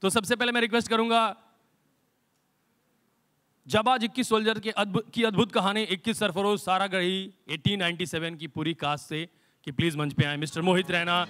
तो सबसे पहले मैं रिक्वेस्ट करूंगा जाबाज 21 सोल्जर की अद्भुत कहानी 21 सरफरोश सारागढ़ी 1897 की पूरी कास्ट से कि प्लीज मंच पे आए mister Mohit Raina.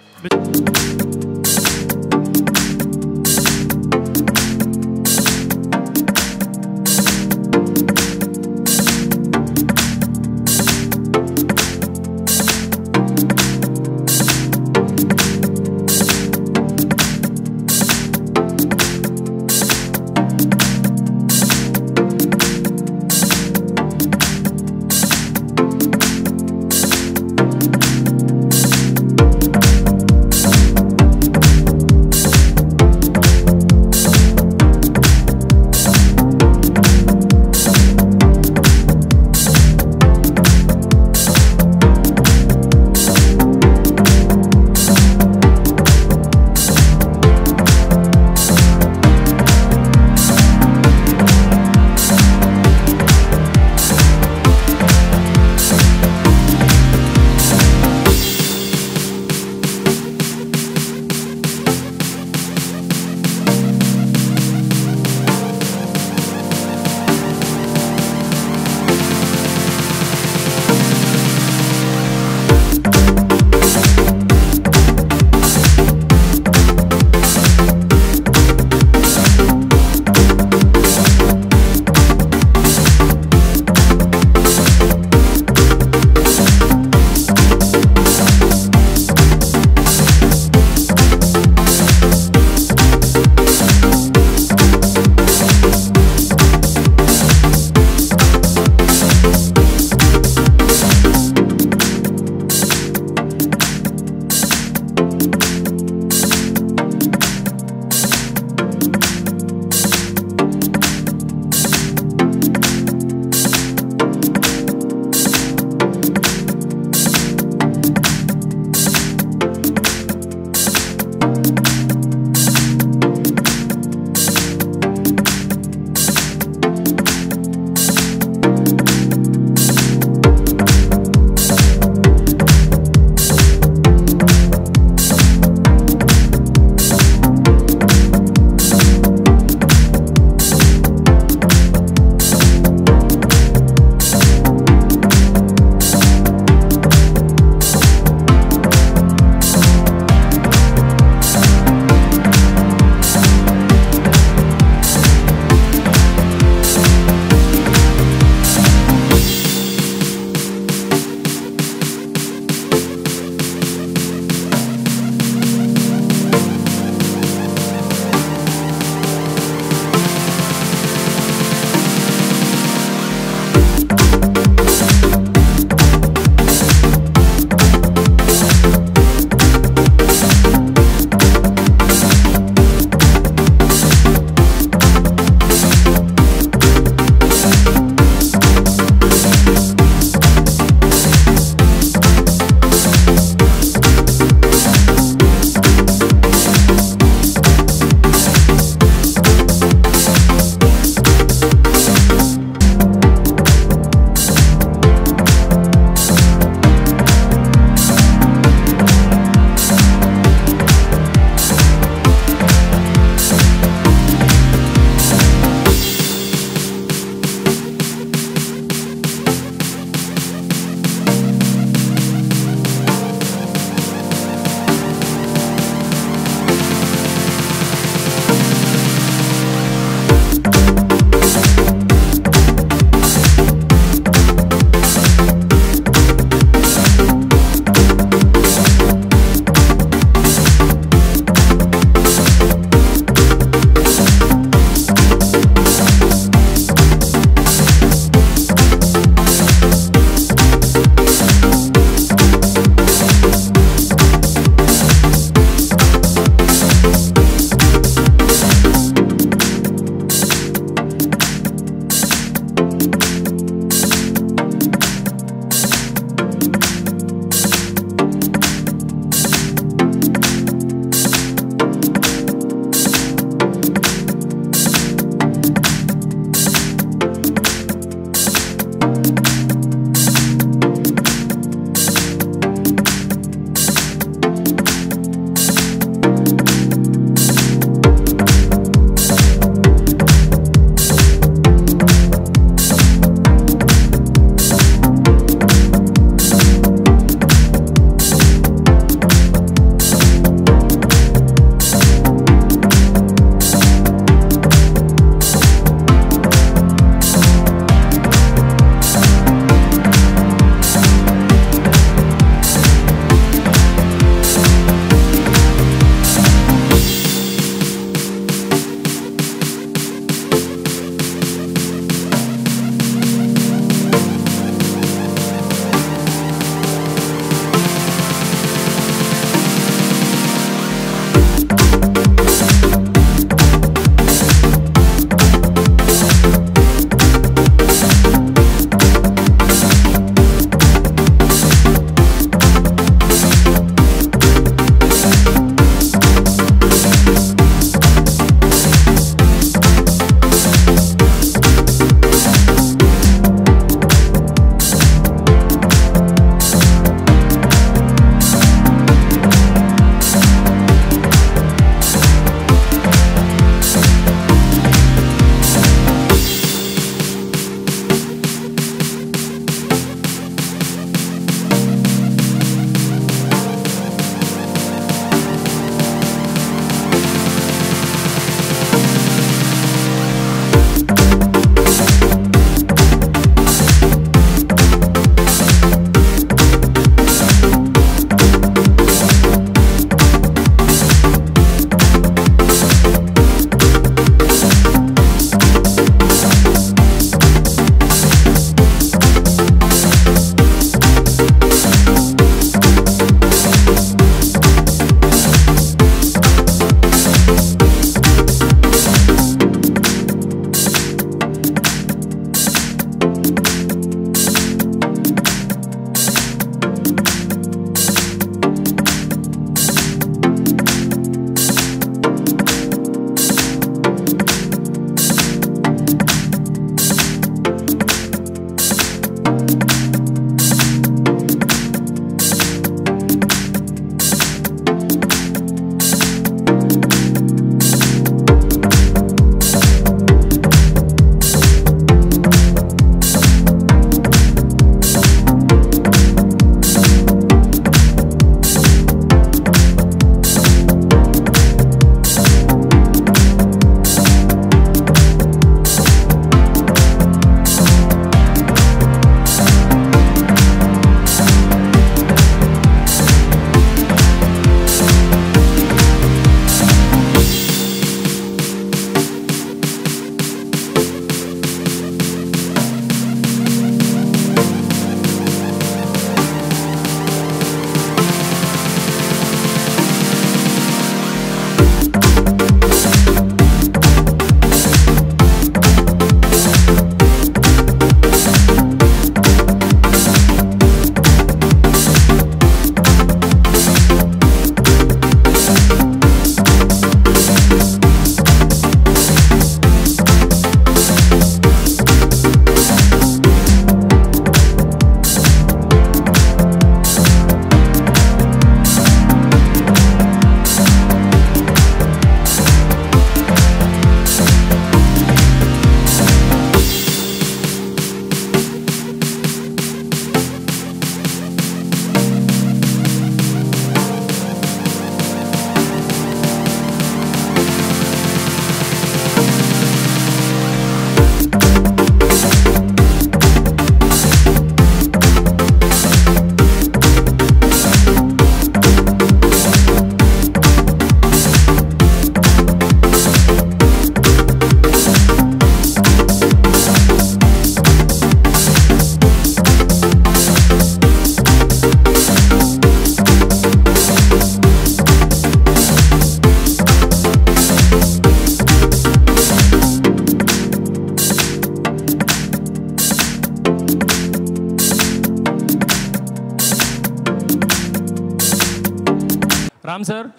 Ram sir,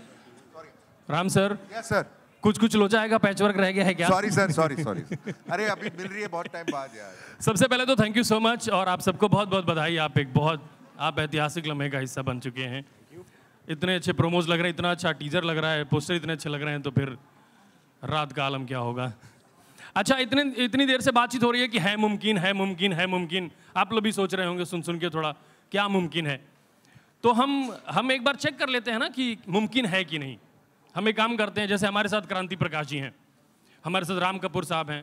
Ram sir. Yes sir. कुछ लोचाएगा, पैचवर्क रह गया है क्या? Sorry sir, sorry. अरे अभी मिल रही है बहुत टाइम बाद यार। सबसे पहले तो थैंक यू सो मच और आप सबको बहुत बहुत बधाई। आप ऐतिहासिक लम्हे का हिस्सा बन चुके हैं। इतने अच्छे प्रोमोज लग रहे हैं, इतना अच्छा टीजर लग रहा है, पोस्टर इतने अच्छे लग रहे हैं, तो फिर रात का आलम क्या होगा। अच्छा, इतनी देर से बातचीत हो रही है कि है मुमकिन, है मुमकिन, है मुमकिन। आप लोग भी सोच रहे होंगे सुन के थोड़ा क्या मुमकिन है। तो हम एक बार चेक कर लेते हैं ना कि मुमकिन है कि नहीं। हम एक काम करते हैं, जैसे हमारे साथ क्रांति प्रकाश जी हैं, हमारे साथ राम कपूर साहब हैं।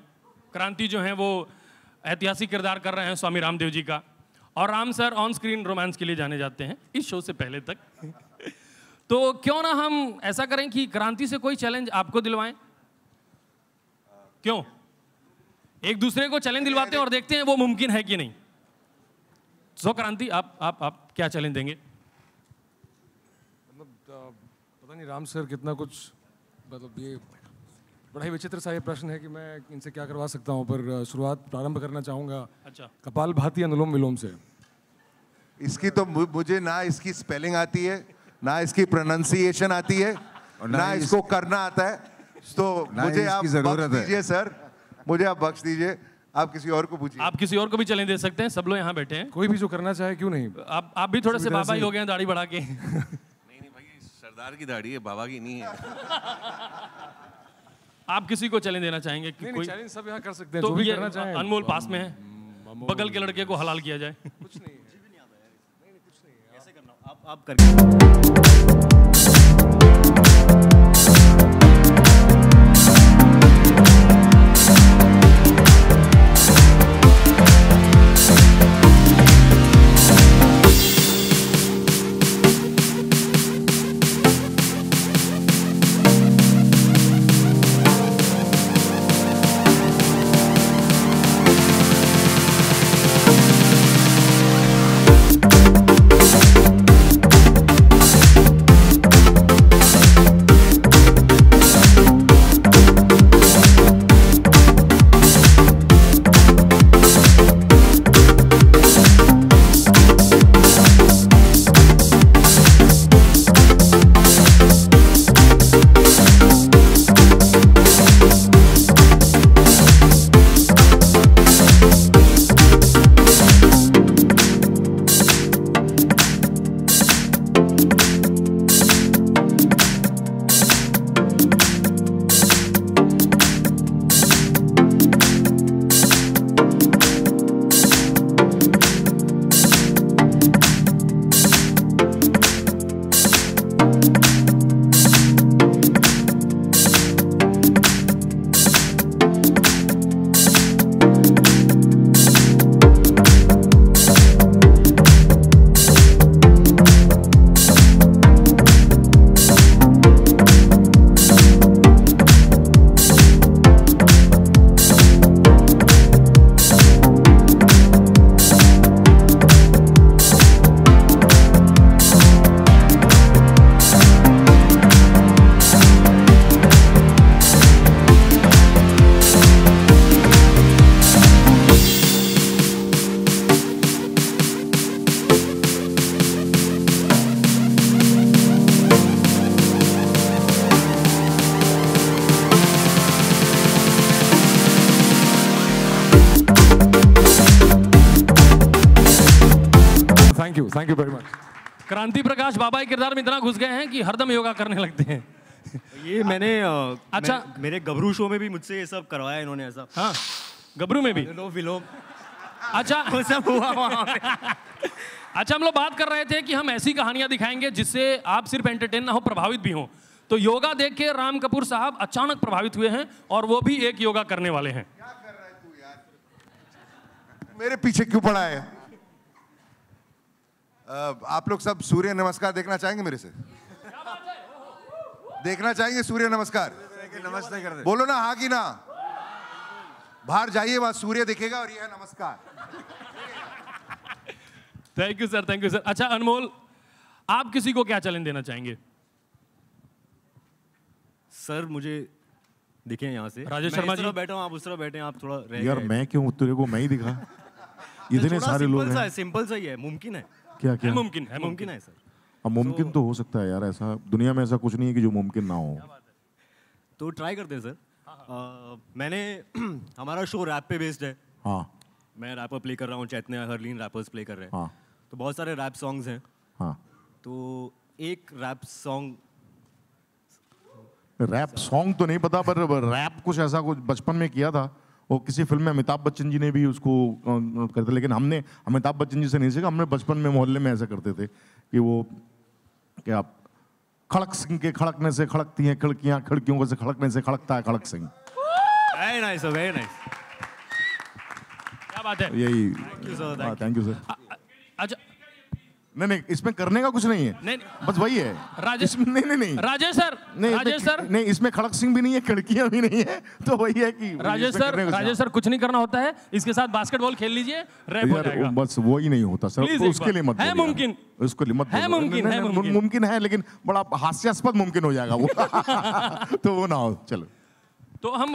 क्रांति जो हैं वो ऐतिहासिक किरदार कर रहे हैं स्वामी रामदेव जी का, और Ram sir on screen romance के लिए जाने जाते हैं इस शो से पहले तक। तो क्यों ना हम ऐसा करें कि क्रांति से कोई चैलेंज आपको दिलवाएं। क्यों? एक दूसरे को चैलेंज दिलवाते हैं और देखते हैं वो मुमकिन है कि नहीं। सो क्रांति, आप क्या चैलेंज देंगे? पता नहीं राम सर कितना कुछ, मतलब ये बड़ा ही विचित्र सा ये प्रश्न है कि मैं इनसे क्या करवा सकता हूँ, पर शुरुआत प्रारंभ करना चाहूँगा अच्छा, कपालभाति अनुलोम विलोम से। इसकी तो मुझे ना इसकी स्पेलिंग आती है, ना इसकी प्रोनाउंसिएशन आती है, ना इसको करना आता है। तो मुझे आप बख्श दीजिए सर, मुझे आप बख्श दीजिए। आप किसी और को पूछिए। आप किसी और को भी चैलेंज दे सकते हैं, सब लोग यहाँ बैठे हैं। कोई भी जो करना चाहे, क्यों नहीं। आप भी थोड़े से बाबा ही हो गए हैं दाढ़ी बढ़ा के। नहीं भाई, सरदार की दाढ़ी है, बाबा की नहीं है। आप किसी को चैलेंज देना चाहेंगे कि नहीं, कोई चैलेंज सब यहाँ कर सकते हैं, तो जो भी ये करना चाहें। अनमोल पास में है, बगल के लड़के को हलाल किया जाए। कुछ नहीं है, कुछ नहीं है। ऐसे करना आप करके। Thank you very much. क्रांति प्रकाश बाबा के किरदार में इतना घुस गए हैं कि हरदम योगा करने लगते हैं। ये मैंने अच्छा, मेरे गबरू शो में भी मुझसे ये सब करवाया इन्होंने ऐसा। हाँ, गबरू में भी। अनुलोम विलोम अच्छा, वो सब हुआ वहाँ पे। अच्छा, हम लोग बात कर रहे थे कि हम ऐसी कहानियां दिखाएंगे जिससे आप सिर्फ एंटरटेन ना हो, प्रभावित भी हो। तो योगा देख के राम कपूर साहब अचानक प्रभावित हुए हैं और वो भी एक योगा करने वाले हैं। क्या कर रहा है तू यार? मेरे पीछे क्यों पड़ा है? आप लोग सब सूर्य नमस्कार देखना चाहेंगे मेरे से? देखना चाहेंगे सूर्य नमस्कार? नमस्ते कर दे। बोलो ना हाँ कि ना। बाहर जाइए, वहां सूर्य दिखेगा और ये है नमस्कार। Thank you sir, thank you sir. अच्छा अनमोल, आप किसी को क्या चैलेंज देना चाहेंगे? सर मुझे दिखे यहाँ से। राजेश शर्मा जी बैठा हूँ, आप उस तरफ बैठे हैं, आप थोड़ा रह यार मैं क्यों, तेरे को मैं ही दिखा? इतने सारे लोग हैं। सिंपल सा ही है, मुमकिन है। क्या क्या मुमकिन है, मुमकिन है सर। अब मुमकिन तो हो सकता है यार, ऐसा दुनिया में ऐसा कुछ नहीं है कि जो मुमकिन ना हो। तो ट्राई करते हैं सर। मैंने हमारा शो रैप पे बेस्ड है। हाँ। मैं रैपर प्ले कर रहा हूँ, चैतन्य हरलीन रैपर्स प्ले कर रहे हैं। हाँ। तो बहुत सारे रैप सॉन्ग्स हैं। हाँ। तो एक रैप सॉन्ग तो नहीं पता, पर रैप कुछ ऐसा कुछ बचपन में किया था। वो किसी फिल्म में अमिताभ बच्चन जी ने भी उसको करते, लेकिन हमने अमिताभ बच्चन जी से नहीं सीखा। हमने बचपन में मोहल्ले में ऐसा करते थे कि वो क्या खड़क सिंह के खड़कने से खड़कती हैं खिड़कियां, खिड़कियों से खड़कने से खड़कता है Khadak Singh. Very nice, very nice. क्या बात है, यही। Thank you sir. Thank you sir. अच्छा नहीं, इसमें करने का कुछ नहीं है। नहीं, बस वही है। राजेश नहीं राजेश सर, नहीं, इसमें खड़क सिंह भी नहीं है, खिड़कियां भी नहीं है, तो वही है कि राजेश सर कुछ नहीं करना होता है, इसके साथ बास्केटबॉल खेल लीजिए, रैप हो जाएगा। बस वही नहीं होता सर, उसके लिए मत है मुमकिन, उसको लिए मत है मुमकिन है, लेकिन बड़ा हास्यास्पद मुमकिन हो जाएगा वो तो वो ना हो। चलो, तो हम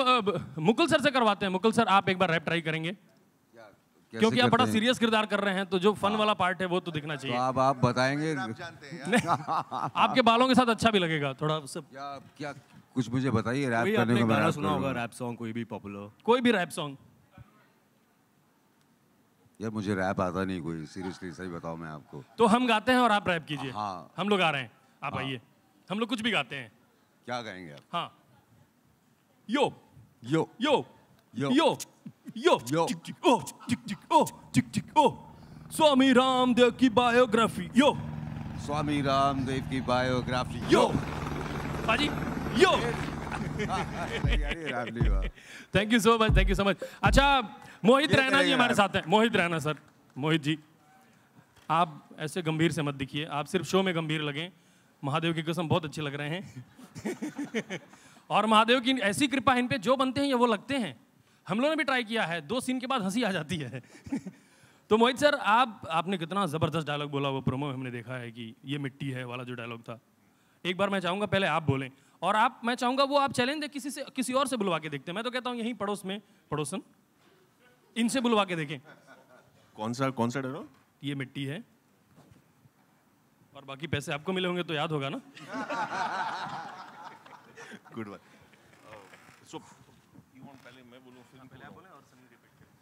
मुकुल सर से करवाते हैं। मुकुल सर, आप एक बार रैप ट्राई करेंगे, क्योंकि आप बड़ा सीरियस किरदार कर रहे हैं, तो जो फन वाला पार्ट है वो तो दिखना चाहिए। तो आप बताएंगे। आपके बालों के साथ अच्छा भी लगेगा थोड़ा सब। क्या कुछ मुझे बताइए रैप करने को। गाना सुना होगा रैप सॉन्ग, कोई भी पॉपुलर, कोई भी रैप सॉन्ग। यार मुझे रैप आता नहीं कोई, सीरियसली सही बताओ मैं आपको। तो हम गाते हैं और आप रैप कीजिए। हाँ। हम लोग आ रहे हैं, आप आइए। हम लोग कुछ भी गाते हैं। क्या गाएंगे आप? हाँ। यो यो यो यो यो यो यो चिक चिक ओ चिक चिक ओ चिक चिक ओ स्वामी रामदेव की बायोग्राफी। यो स्वामी रामदेव की बायोग्राफी। यो पाजी yo. Thank you so much, thank you so much. अच्छा, मोहित रैना जी हमारे साथ हैं। मोहित रैना सर, मोहित जी, आप ऐसे गंभीर से मत दिखिए, आप सिर्फ शो में गंभीर लगें। महादेव की कसम बहुत अच्छे लग रहे हैं और महादेव की ऐसी कृपा इन पे, जो बनते हैं ये वो लगते हैं। हम लोगों ने भी ट्राई किया है, 2 सीन के बाद हंसी आ जाती है तो मोहित सर, आपने कितना ज़बरदस्त डायलॉग बोला वो प्रोमो में हमने देखा है कि ये मिट्टी है वाला जो डायलॉग था। एक बार मैं चाहूँगा पहले आप बोलें, और मैं चाहूँगा वो आप चैलेंज दे, किसी और से बुलवा के देखते हैं। मैं तो कहता हूँ यहीं पड़ोस में पड़ोसन इनसे बुलवा के देखें। कौन सा डायलॉग? ये मिट्टी है और बाकी पैसे आपको मिले होंगे तो याद होगा ना। Good one. So you want पहले मैं बोलूं फिर पहले आप बोलें और सनी रिपीट करें?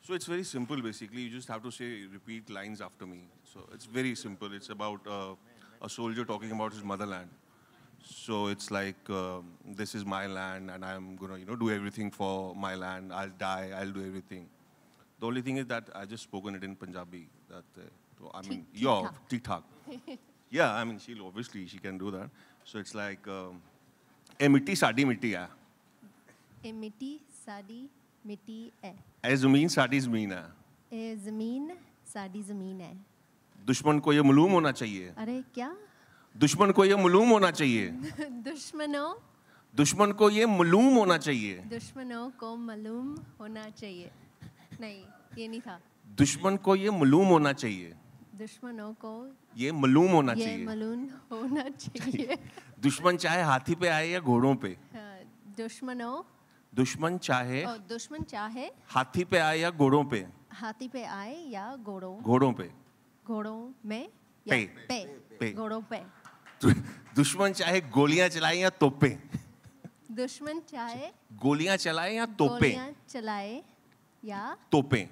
So it's very simple basically. You just have to repeat lines after me. So it's very simple. It's about a soldier talking about his motherland. So it's like this is my land and I'm gonna do everything for my land. I'll die. I'll do everything. The only thing is that I just spoken it in Punjabi. That so I mean, tik tak. Yeah, I mean, obviously she can do that. So it's like, ए मिट्टी साडी मिट्टी है। ए मिट्टी साडी मिट्टी है। ए ज़मीन साडी ज़मीन है। ए ज़मीन साडी ज़मीन है। दुश्मन को ये मालूम होना चाहिए। अरे क्या? दुश्मन को ये मालूम होना चाहिए। दुश्मन को ये मालूम होना चाहिए। दुश्मनों को मालूम होना चाहिए। नहीं, ये नहीं था। दुश्मन को ये मालूम होना चाहिए। दुश्मनों को ये मालूम होना चाहिए। ये मालूम होना चाहिए। दुश्मन चाहे हाथी पे आए या घोड़ों पे। दुश्मन चाहे हाथी पे आए या घोड़ों पे। हाथी पे आए या घोड़ों पे। घोड़ों में पे घोड़ों पे। दुश्मन चाहे गोलियां चलाए या तोपे। दुश्मन चाहे गोलियां चलाए या तोपे। चलाए या तोपे।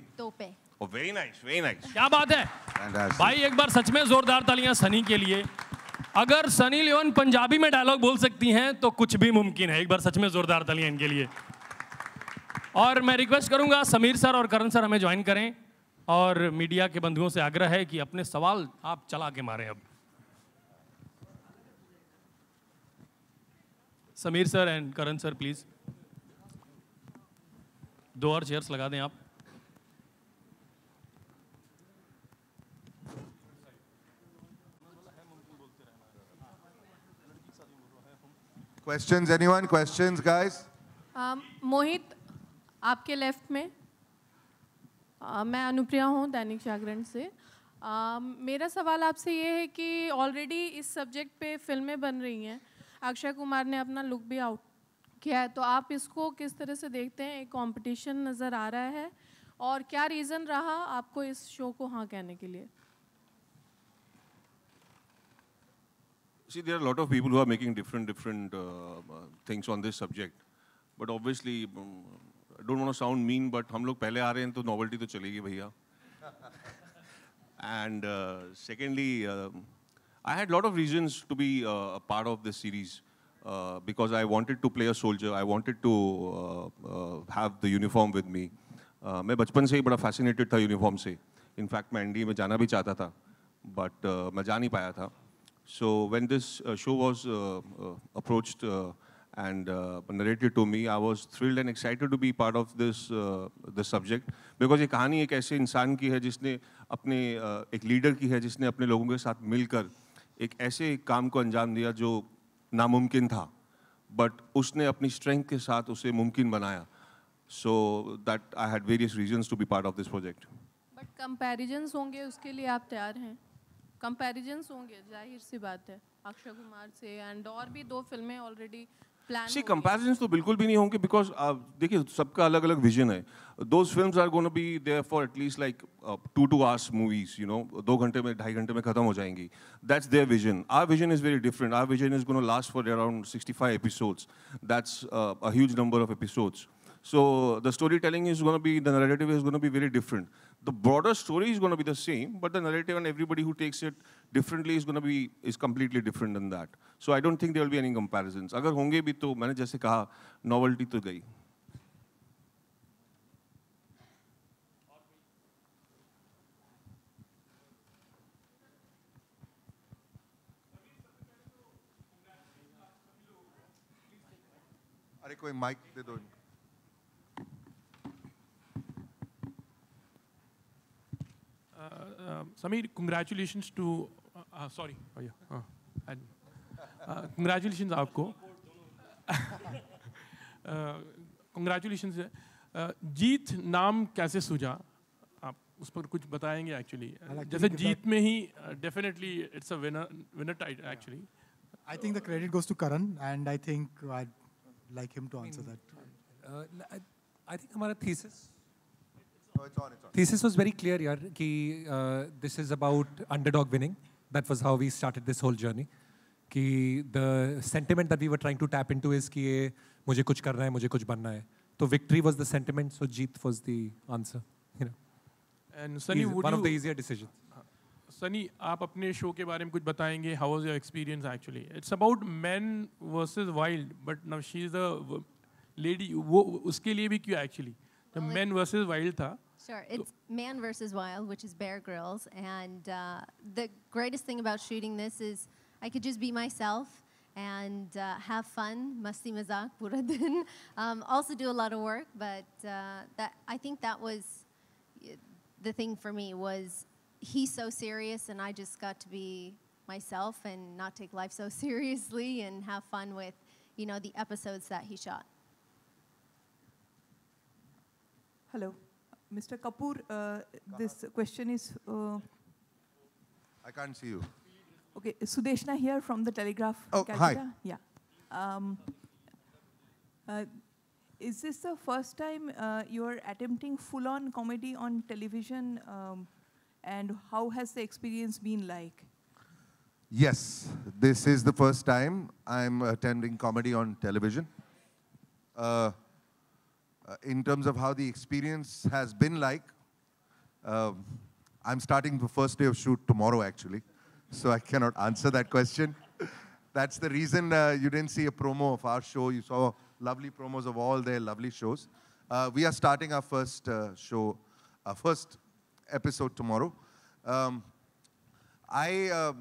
Very nice, very nice. क्या बात है भाई, एक बार सच में जोरदार तालियां सनी के लिए। अगर सनी लियोन पंजाबी में डायलॉग बोल सकती हैं तो कुछ भी मुमकिन है। एक बार सच में जोरदार तालियां इनके लिए। और मैं रिक्वेस्ट करूंगा समीर सर और करण सर हमें ज्वाइन करें, और मीडिया के बंधुओं से आग्रह है कि अपने सवाल आप चला के मारें। अब Sameer sir and Karan sir please 2 और चेयर्स लगा दें आप। Questions, anyone? Questions, guys? मोहित, आपके लेफ्ट में। मैं अनुप्रिया हूँ दैनिक जागरण से। मेरा सवाल आपसे ये है कि ऑलरेडी इस सब्जेक्ट पे फिल्में बन रही हैं, अक्षय कुमार ने अपना लुक भी आउट किया है, तो आप इसको किस तरह से देखते हैं? एक कंपटीशन नज़र आ रहा है, और क्या रीज़न रहा आपको इस शो को हाँ कहने के लिए? See, there are a lot of people who are making different things on this subject. But obviously, I don't want to sound mean, but हम लोग पहले आ रहे हैं तो novelty तो चलेगी भैया. And secondly, I had a lot of reasons to be a part of this series because I wanted to play a soldier. I wanted to have the uniform with me. मैं बचपन से ही बड़ा fascinated था uniform से. In fact, मैं NDA में जाना भी चाहता था, but मैं जा नहीं पाया था. So when this show was approached and narrated to me, I was thrilled and excited to be part of this subject because ये कहानी एक ऐसे इंसान की है जिसने अपने एक लीडर की है जिसने अपने लोगों के साथ मिलकर एक ऐसे काम को अंजाम दिया जो नामुमकिन था, but उसने अपनी strength के साथ उसे मुमकिन बनाया. So that I had various reasons to be part of this project. But comparisons होंगे उसके लिए आप तैयार हैं? Comparisons होंगे, जाहिर सी बात है, अक्षय कुमार से and और भी 2 फिल्में already plan. See, comparisons तो बिल्कुल भी नहीं होंगे because देखिए सबका अलग-अलग vision है. Those films are going to be there for at least like 2 hours movies, you know, 2 घंटे में 2.5 घंटे में खत्म हो जाएंगी. That's their vision. Our vision is very different. Our vision is going to last for around 65 episodes. That's a huge number of episodes. So the storytelling is going to be, the narrative is going to be very different. The broader story is going to be the same, but the narrative and everybody who takes it differently is going to be, is completely different than that. So I don't think there will be any comparisons. अगर होंगे भी तो मैंने जैसे कहा, novelty तो गई. अरे कोई माइक दे दो. Sameer, congratulations to, sorry, congratulations आपको. Congratulations. जीत नाम कैसे सूझा? आप उस पर कुछ बताएंगे actually. जैसे जीत में ही definitely it's a winner title actually. I think the credit goes to Karan, and I think I'd like him to answer that. I think हमारा thesis. No, it's on. Thesis was very clear, yaar, कि this is about underdog winning. That was how we started this whole journey. कि the sentiment that we were trying to tap into is कि ये मुझे कुछ करना है, मुझे कुछ बनना है. So victory was the sentiment, so jeet was the answer. You know. And Sunny, would one you, of the easier decisions. Sunny, आप अपने शो के बारे में कुछ बताएंगे? How was your experience actually? It's about men versus wild, but now she's the lady. वो उसके लिए भी क्यों actually? The men versus wild था. Sure, it's Man versus Wild, which is Bear Grylls, and the greatest thing about shooting this is I could just be myself and have fun, masti mazak pura din. Also do a lot of work, but I think that was the thing for me was he's so serious, and I just got to be myself and not take life so seriously and have fun with, you know, the episodes that he shot. Hello. Mr. Kapoor, this question is... I can't see you. Okay, Sudeshna here from The Telegraph. Oh, Calcutta. hi. Yeah. Is this the first time you're attempting full-on comedy on television? And how has the experience been like? Yes, this is the first time I'm attending comedy on television. In terms of how the experience has been like, I'm starting the first day of shoot tomorrow, actually. So I cannot answer that question. That's the reason you didn't see a promo of our show. You saw lovely promos of all their lovely shows. We are starting our first show, our first episode tomorrow. I've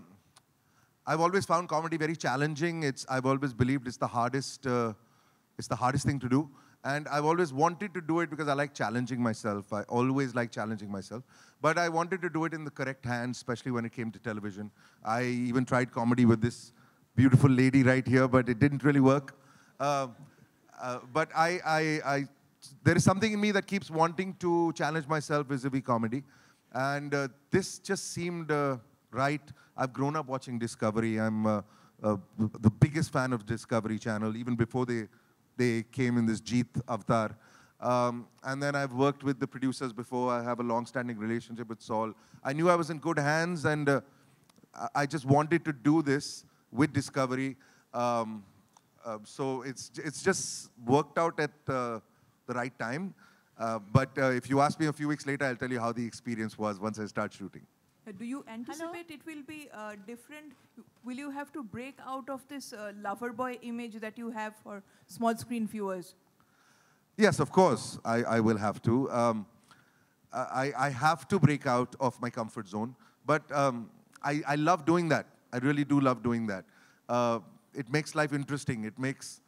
always found comedy very challenging. I've always believed it's the hardest thing to do. And I've always wanted to do it because I like challenging myself. I always like challenging myself. But I wanted to do it in the correct hands, especially when it came to television. I even tried comedy with this beautiful lady right here, but it didn't really work. But there is something in me that keeps wanting to challenge myself vis-a-vis comedy. And this just seemed right. I've grown up watching Discovery. I'm the biggest fan of Discovery Channel, even before they came in this Jeet avatar. And then I've worked with the producers before. I have a long-standing relationship with Saul. I knew I was in good hands, and I just wanted to do this with Discovery. So it's just worked out at the right time. But if you ask me a few weeks later, I'll tell you how the experience was once I start shooting. Do you anticipate it will be different? Will you have to break out of this lover boy image that you have for small screen viewers? Yes, of course, I will have to. I have to break out of my comfort zone, but I love doing that. I really do love doing that. It makes life interesting. It makes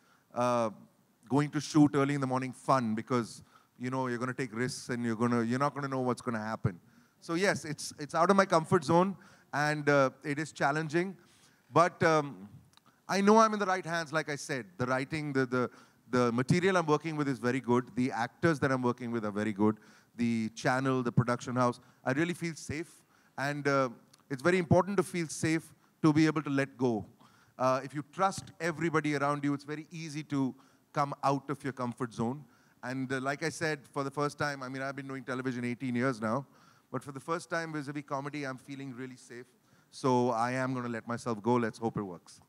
going to shoot early in the morning fun because you're going to take risks and you're not going to know what's going to happen. So yes, it's out of my comfort zone and it is challenging, but I know I'm in the right hands. Like I said, the writing, the material I'm working with is very good. The actors that I'm working with are very good. The channel, the production house, I really feel safe. And it's very important to feel safe to be able to let go. If you trust everybody around you, it's very easy to come out of your comfort zone. And like I said, for the first time, I mean, I've been doing television 18 years now, but for the first time vis-a-vis comedy, I'm feeling really safe. So I am going to let myself go. Let's hope it works.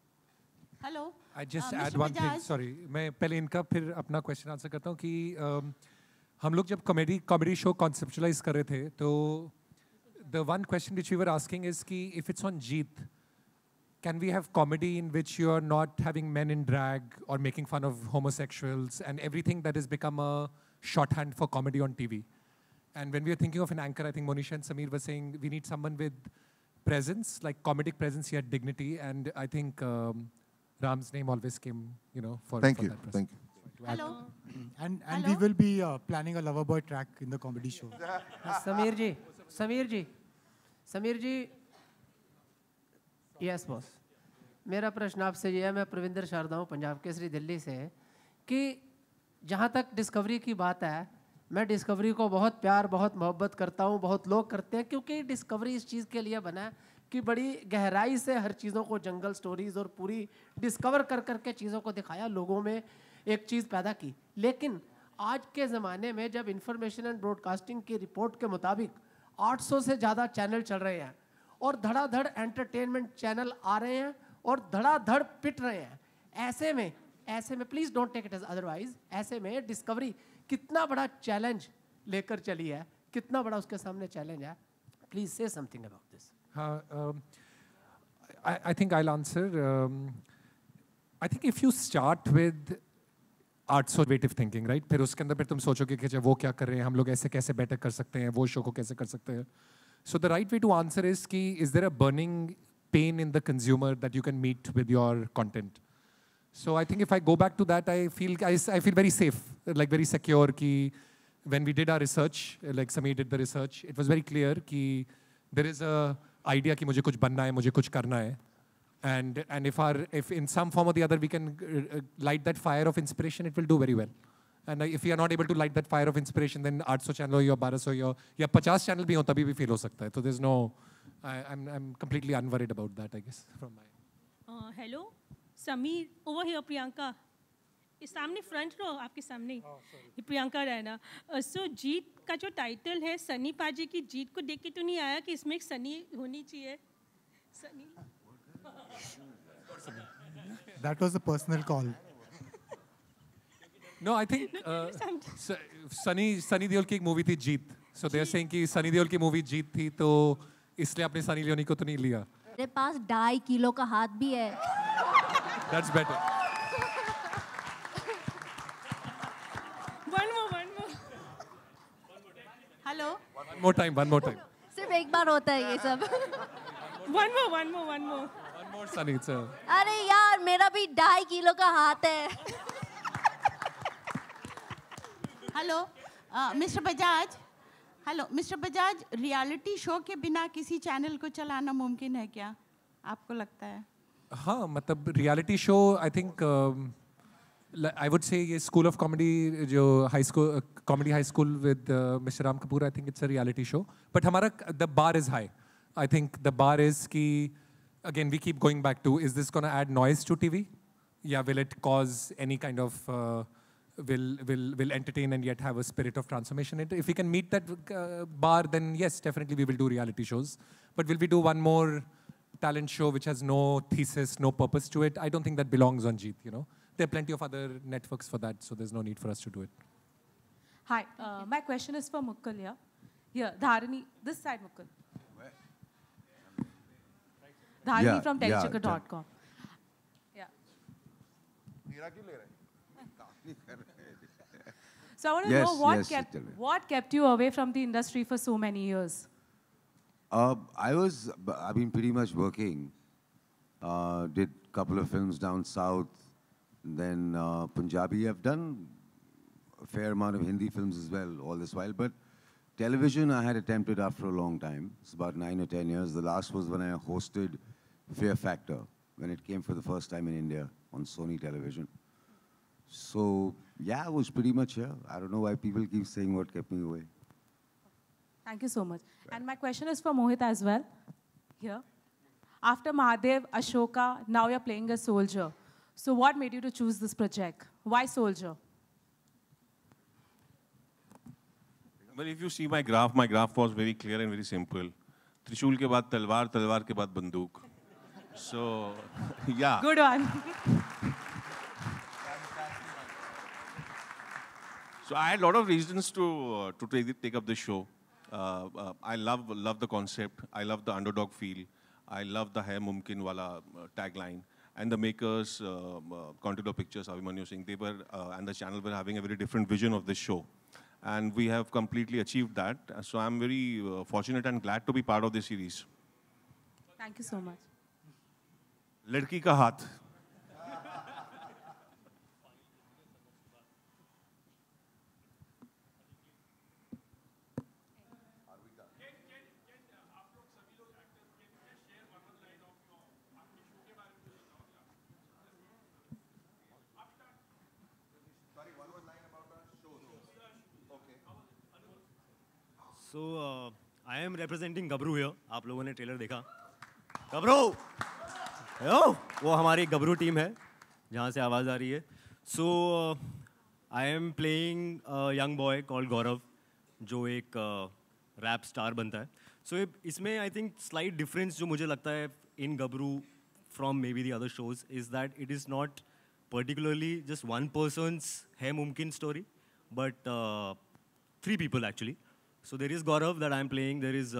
Hello. I just add one thing. Sorry, मैं पहले इनका फिर अपना question answer करता हूँ कि हम लोग जब comedy show conceptualize कर रहे थे, तो the one question which we were asking is कि if it's on Jeet, can we have comedy in which you are not having men in drag or making fun of homosexuals and everything that has become a shorthand for comedy on TV? And when we were thinking of an anchor, I think Monisha and Samir were saying we need someone with presence, like comedic presence yet dignity. And I think Ram's name always came, for Thank for you. that person. Thank you. Hello. And we will be planning a Loverboy track in the comedy show. Sameer ji, yes boss, मेरा प्रश्न आपसे ये है, मैं प्रविंदर शारदा हूँ, पंजाब केसरी दिल्ली से, कि जहाँ तक डिस्कवरी की बात है, मैं डिस्कवरी को बहुत प्यार, बहुत मोहब्बत करता हूँ, बहुत लोग करते हैं, क्योंकि डिस्कवरी इस चीज़ के लिए बना है कि बड़ी गहराई से हर चीज़ों को, जंगल स्टोरीज़ और पूरी डिस्कवर कर करके चीज़ों को दिखाया, लोगों में एक चीज़ पैदा की. लेकिन आज के ज़माने में जब इंफॉर्मेशन एंड ब्रॉडकास्टिंग की रिपोर्ट के मुताबिक 800 से ज़्यादा चैनल चल रहे हैं और धड़ाधड़ एंटरटेनमेंट चैनल आ रहे हैं और धड़ाधड़ पिट रहे हैं, ऐसे में please don't take it as otherwise, ऐसे में डिस्कवरी कितना बड़ा चैलेंज लेकर चली है, कितना बड़ा उसके सामने चैलेंज है? प्लीज से something about this. I think I'll answer. I think if you start with arts-innovative thinking, right? फिर उसके अंदर फिर तुम सोचोगे कि वो क्या कर रहे हैं, हम लोग ऐसे कैसे बेटर कर सकते हैं, वो शो को कैसे कर सकते हैं. So the right way to answer is कि is there a burning pain in the consumer that you can meet with your content? So I think if I go back to that, I feel very safe, like very secure. Ki when we did our research, like Samir did the research, it was very clear कि there is a idea कि मुझे कुछ बनना है, मुझे कुछ करना है, and if in some form or the other we can light that fire of inspiration, it will do very well. And if we are not able to light that fire of inspiration, then 800 channel या 1200 या 50 channel भी हो तभी भी fail हो सकता है. So there's no, I'm completely unworried about that, I guess, from my. Hello, Samir, over here, Priyanka. इस सामने फ्रंट रो आपके सामने प्रियंका रैना. सो जीत का जो टाइटल है सनी पाजी की, जीत को देख के तो नहीं आया कि इसमें एक सनी होनी चाहिए? Sunny. That was a personal call. No, I think Sunny Deol की एक मूवी थी जीत. So they are saying कि Sunny Deol की मूवी जीत थी, तो इसलिए आपने सनी लियोनी को तो नहीं लिया. मेरे पास 2.5 किलो का हाथ भी है. That's better. One more. Hello. One more time. सिर्फ एक बार होता है ये सब. One more. One more, Sunny. अरे यार, मेरा भी 2.5 किलो का हाथ है. Hello mister Bajaj. Hello mister Bajaj, reality show के बिना किसी चैनल को चलाना मुमकिन है क्या, आपको लगता है? हाँ, मतलब reality show, I think I would say ये स्कूल ऑफ कॉमेडी जो comedy high school with mister Ram Kapoor, I think it's a reality show. But हमारा the bar is high. I think the bar is कि again we keep going back to, is this gonna add noise to TV, या will it cause any kind of will entertain and yet have a spirit of transformation? If we can meet that bar, then yes, definitely we will do reality shows. But will we do one more talent show which has no thesis, no purpose to it, I don't think that belongs on Jeet, you know. There are plenty of other networks for that, so there's no need for us to do it. Hi, my question is for Mukul here. Here, Dharani, this side, Mukul. Dharani from telechakka.com. Yeah. So I want to know what kept you away from the industry for so many years? I've been pretty much working. Did a couple of films down south, then Punjabi. I've done a fair amount of Hindi films as well all this while, but television I had attempted after a long time. It's about 9 or 10 years. The last was when I hosted Fear Factor, when it came for the first time in India on Sony Television. So yeah, I was pretty much here. I don't know why people keep saying what kept me away. Thank you so much. And my question is for Mohit as well. Here. After Mahadev, Ashoka, now you're playing a soldier. So what made you to choose this project? Why soldier? Well, if you see my graph was very clear and very simple. Trishul के बाद तलवार, तलवार के बाद बंदूक. So, yeah. Good one. So I had a lot of reasons to take up this show. I love the concept. I love the underdog feel. I love the Hai Mumkin wala tagline. And the makers, Contour Pictures, Abhimanyu Singh, they were, and the channel were having a very different vision of this show. And we have completely achieved that. So I'm very fortunate and glad to be part of this series. Thank you so much. Ladki ka haath. So I am representing Gabru here. आप लोगों ने trailer देखा? Gabru, hello, वो हमारी Gabru team है, जहाँ से आवाज़ आ रही है. So I am playing a young boy called Gaurav, जो एक rap star बनता है. So इसमें I think slight difference जो मुझे लगता है in Gabru from maybe the other shows is that it is not particularly just one person's Hai Mumkin story, but 3 people actually. So there is Gaurav that I'm playing, there is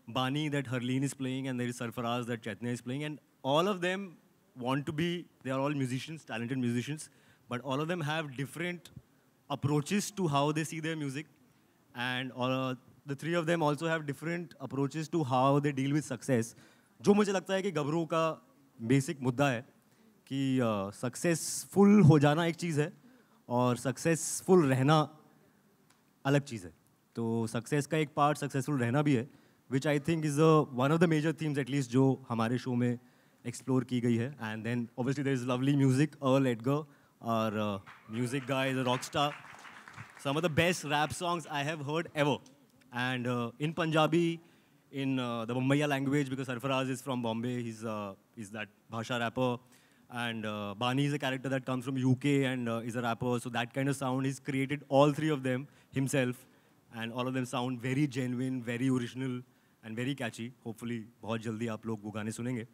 Bani that Harleen is playing, and there is Sarfaraz that Chaitanya is playing. And all of them want to be, they are all musicians, talented musicians, but all of them have different approaches to how they see their music. And the 3 of them also have different approaches to how they deal with success. जो मुझे लगता है कि Gabru का basic मुद्दा है कि successful हो जाना एक चीज़ है और successful रहना अलग चीज़ है. तो सक्सेस का एक पार्ट सक्सेसफुल रहना भी है, which I think is one of the major themes at least जो हमारे शो में एक्सप्लोर की गई है. And then obviously there is lovely music, Earl Edgar, और music guy is a rock star. Some of the best rap songs I have heard ever, and in Punjabi, in the Mumbaiya language, because Sarfaraz is from Bombay, he's that Bhasha rapper, and Bani is a character that comes from UK and is a rapper, so that kind of sound he's created all 3 of them himself, and all of them sound very genuine, very original and very catchy. Hopefully बहुत जल्दी आप लोग वो गाने सुनेंगे.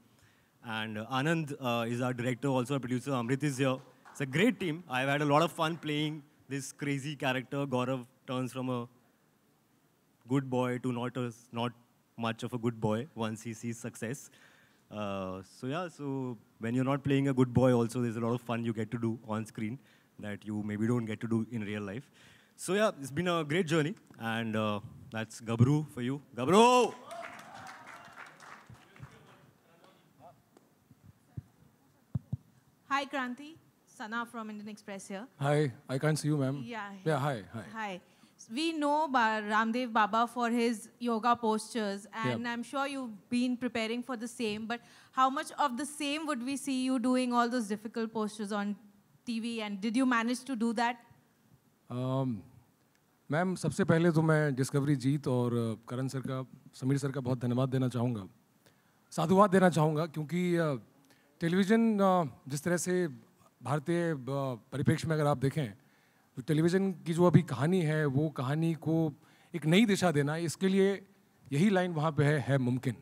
And Anand is our director, also a producer. Amrit is here. It's a great team. I've had a lot of fun playing this crazy character. Gaurav turns from a good boy to not much of a good boy once he sees success. So yeah, so when you're not playing a good boy also, there's a lot of fun you get to do on screen that you maybe don't get to do in real life. So yeah, it's been a great journey, and that's Gabru for you. Gabru! Hi, Kranti. Sana from Indian Express here. Hi, I can't see you, ma'am. Yeah, hi. Hi. We know Ramdev Baba for his yoga postures, and I'm sure you've been preparing for the same, but how much of the same would we see you doing all those difficult postures on TV, and did you manage to do that? Ma'am, सबसे पहले तो मैं discovery जीत और करण sir का, Sameer sir का बहुत धन्यवाद देना चाहूँगा, साधुवाद देना चाहूँगा, क्योंकि टेलीविज़न जिस तरह से भारतीय परिप्रेक्ष्य में अगर आप देखें तो टेलीविज़न की जो अभी कहानी है, वो कहानी को एक नई दिशा देना, इसके लिए यही लाइन वहाँ पे है मुमकिन.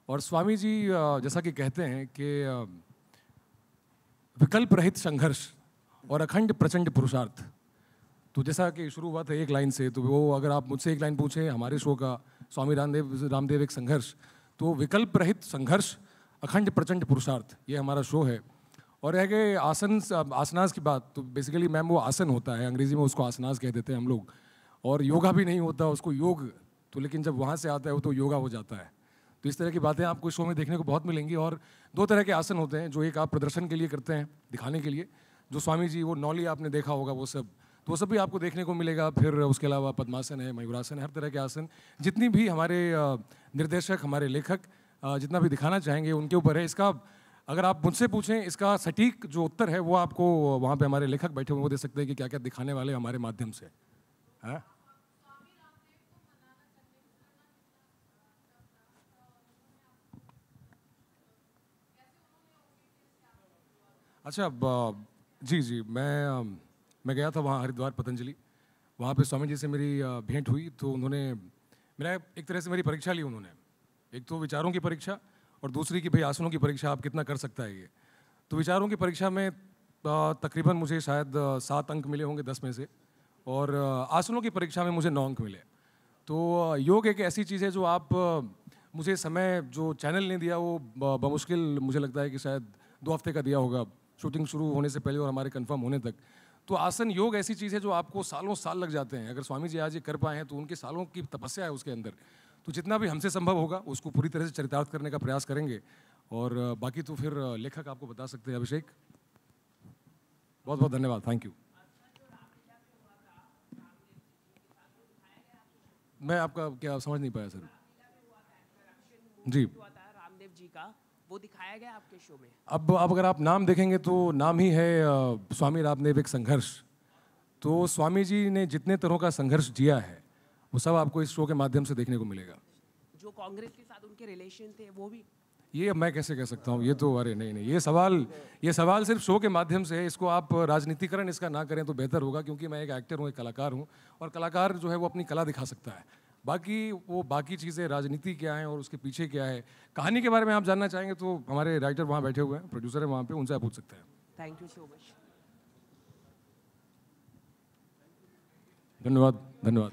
और स्वामी जी जैसा कि कहते हैं कि विकल्प रहित संघर्ष और अखंड प्रचंड पुरुषार्थ। तो जैसा कि शुरू हुआ था एक लाइन से, तो वो अगर आप मुझसे एक लाइन पूछें हमारे शो का स्वामी रामदेव एक संघर्ष, तो विकल्प रहित संघर्ष अखंड प्रचंड पुरुषार्थ, ये हमारा शो है। और है कि आसनास की बात, तो बेसिकली मैम वो आसन होता है, अंग्रेजी में उसको आसनास कह देते हैं हम लोग, और योगा भी नहीं होता उसको योग, तो लेकिन जब वहाँ से आता है वो तो योगा हो जाता है। तो इस तरह की बातें आपको शो में देखने को बहुत मिलेंगी। और 2 तरह के आसन होते हैं, जो एक आप प्रदर्शन के लिए करते हैं, दिखाने के लिए, जो स्वामी जी वो नौली आपने देखा होगा वो सब, तो वो सब भी आपको देखने को मिलेगा। फिर उसके अलावा पद्मासन है, मयूरासन है, हर तरह के आसन जितनी भी हमारे निर्देशक, हमारे लेखक जितना भी दिखाना चाहेंगे उनके ऊपर है। इसका अगर आप मुझसे पूछें, इसका सटीक जो उत्तर है वो आपको वहाँ पे हमारे लेखक बैठे हुए वो दे सकते हैं कि क्या क्या दिखाने वाले हमारे माध्यम से है। अच्छा, जी मैं गया था वहाँ हरिद्वार पतंजलि, वहाँ पे स्वामी जी से मेरी भेंट हुई। तो उन्होंने मेरा एक तरह से मेरी परीक्षा ली उन्होंने, एक तो विचारों की परीक्षा और दूसरी कि भाई आसनों की परीक्षा आप कितना कर सकता है ये। तो विचारों की परीक्षा में तकरीबन मुझे शायद 7 अंक मिले होंगे 10 में से, और आसनों की परीक्षा में मुझे 9 अंक मिले। तो योग एक ऐसी चीज़ है जो आप मुझे समय जो चैनल ने दिया वो बमुश्किल मुझे लगता है कि शायद 2 हफ्ते का दिया होगा, शूटिंग शुरू होने से पहले और हमारे कंफर्म होने तक। तो आसन योग ऐसी चीज़ है जो आपको सालों साल लग जाते हैं। अगर स्वामी जी आज ये कर पाए हैं तो उनके सालों की तपस्या है उसके अंदर। तो जितना भी हमसे संभव होगा उसको पूरी तरह से चरितार्थ करने का प्रयास करेंगे, और बाकी तो फिर लेखक आपको बता सकते हैं। अभिषेक, बहुत बहुत धन्यवाद, थैंक यू। मैं आपका क्या समझ नहीं पाया सर। जी, रामदेव जी का वो दिखाया गया आपके शो में। अब अगर आप नाम देखेंगे तो नाम ही है स्वामी रामदेव एक संघर्ष। तो स्वामी जी ने जितने तरह का संघर्ष जिया है वो सब आपको इस शो के माध्यम से देखने को मिलेगा। जो कांग्रेस के साथ उनके रिलेशन थे वो भी, ये मैं कैसे कह सकता हूँ, ये तो अरे नहीं, ये सवाल सिर्फ शो के माध्यम से है। इसको आप राजनीतिकरण इसका ना करें तो बेहतर होगा, क्योंकि मैं एक एक्टर हूँ, एक कलाकार हूँ, और कलाकार जो है वो अपनी कला दिखा सकता है। बाकी चीज़ें राजनीति क्या है और उसके पीछे क्या है, कहानी के बारे में आप जानना चाहेंगे तो हमारे राइटर वहाँ बैठे हुए हैं, प्रोड्यूसर है वहाँ पे, उनसे आप पूछ सकते हैं। Thank you so much. धन्यवाद।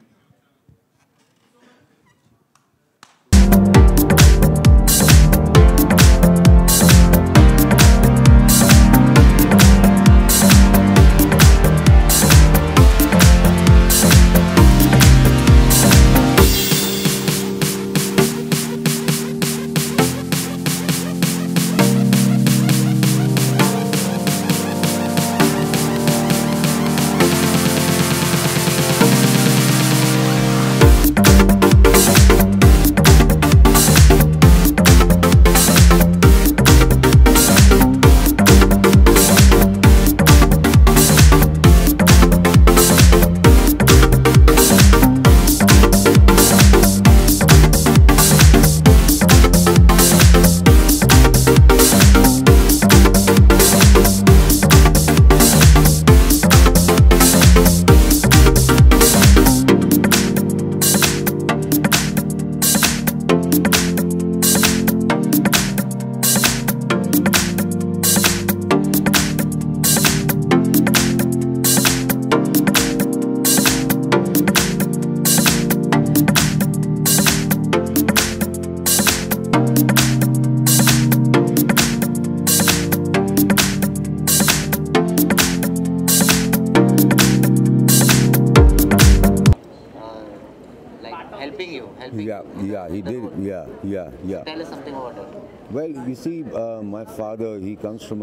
Yeah, he did. Yeah. Tell us something about it. Well, you see, my father, he comes from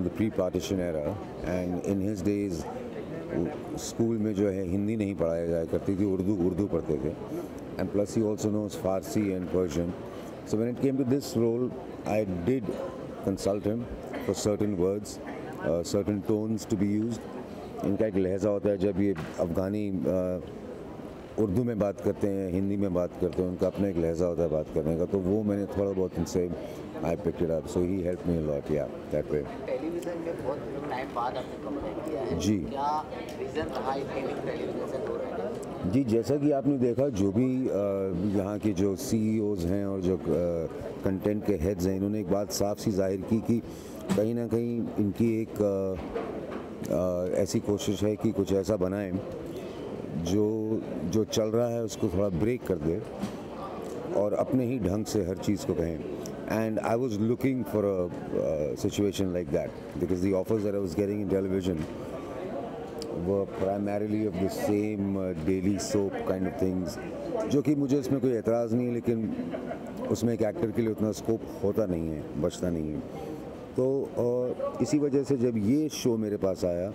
the pre-partition era, and in his days, school में जो है हिंदी नहीं पढ़ाया जाया करती थी, उर्दू पढ़ते थे, and plus he also knows Farsi and Persian. So when it came to this role, I did consult him for certain words, certain tones to be used. इनका एक लहजा होता है जब ये अफगानी उर्दू में बात करते हैं, हिंदी में बात करते हैं, उनका अपना एक लहजा होता है बात करने का, तो वो मैंने थोड़ा बहुत उनसे I picked it up, so he helped me a lot, yeah, that way. Television में बहुत टाइम बाद आपने कम किया है, जी, क्या रीजन रहा है टेलीविजन से दूर रहने? जी, जैसा कि आपने देखा, जो भी यहाँ के जो CEOs हैं और जो कंटेंट के हेड्स हैं, इन्होंने एक बात साफ सी जाहिर की कि कहीं ना कहीं इनकी एक ऐसी कोशिश है कि कुछ ऐसा बनाएं जो चल रहा है उसको थोड़ा ब्रेक कर दे और अपने ही ढंग से हर चीज़ को कहें. And I was looking for a situation like that because the offers that I was getting in television were primarily of the same daily soap kind of things, जो कि मुझे इसमें कोई एतराज़ नहीं है, लेकिन उसमें एक एक्टर के लिए उतना स्कोप होता नहीं है, बचता नहीं है. तो इसी वजह से जब ये शो मेरे पास आया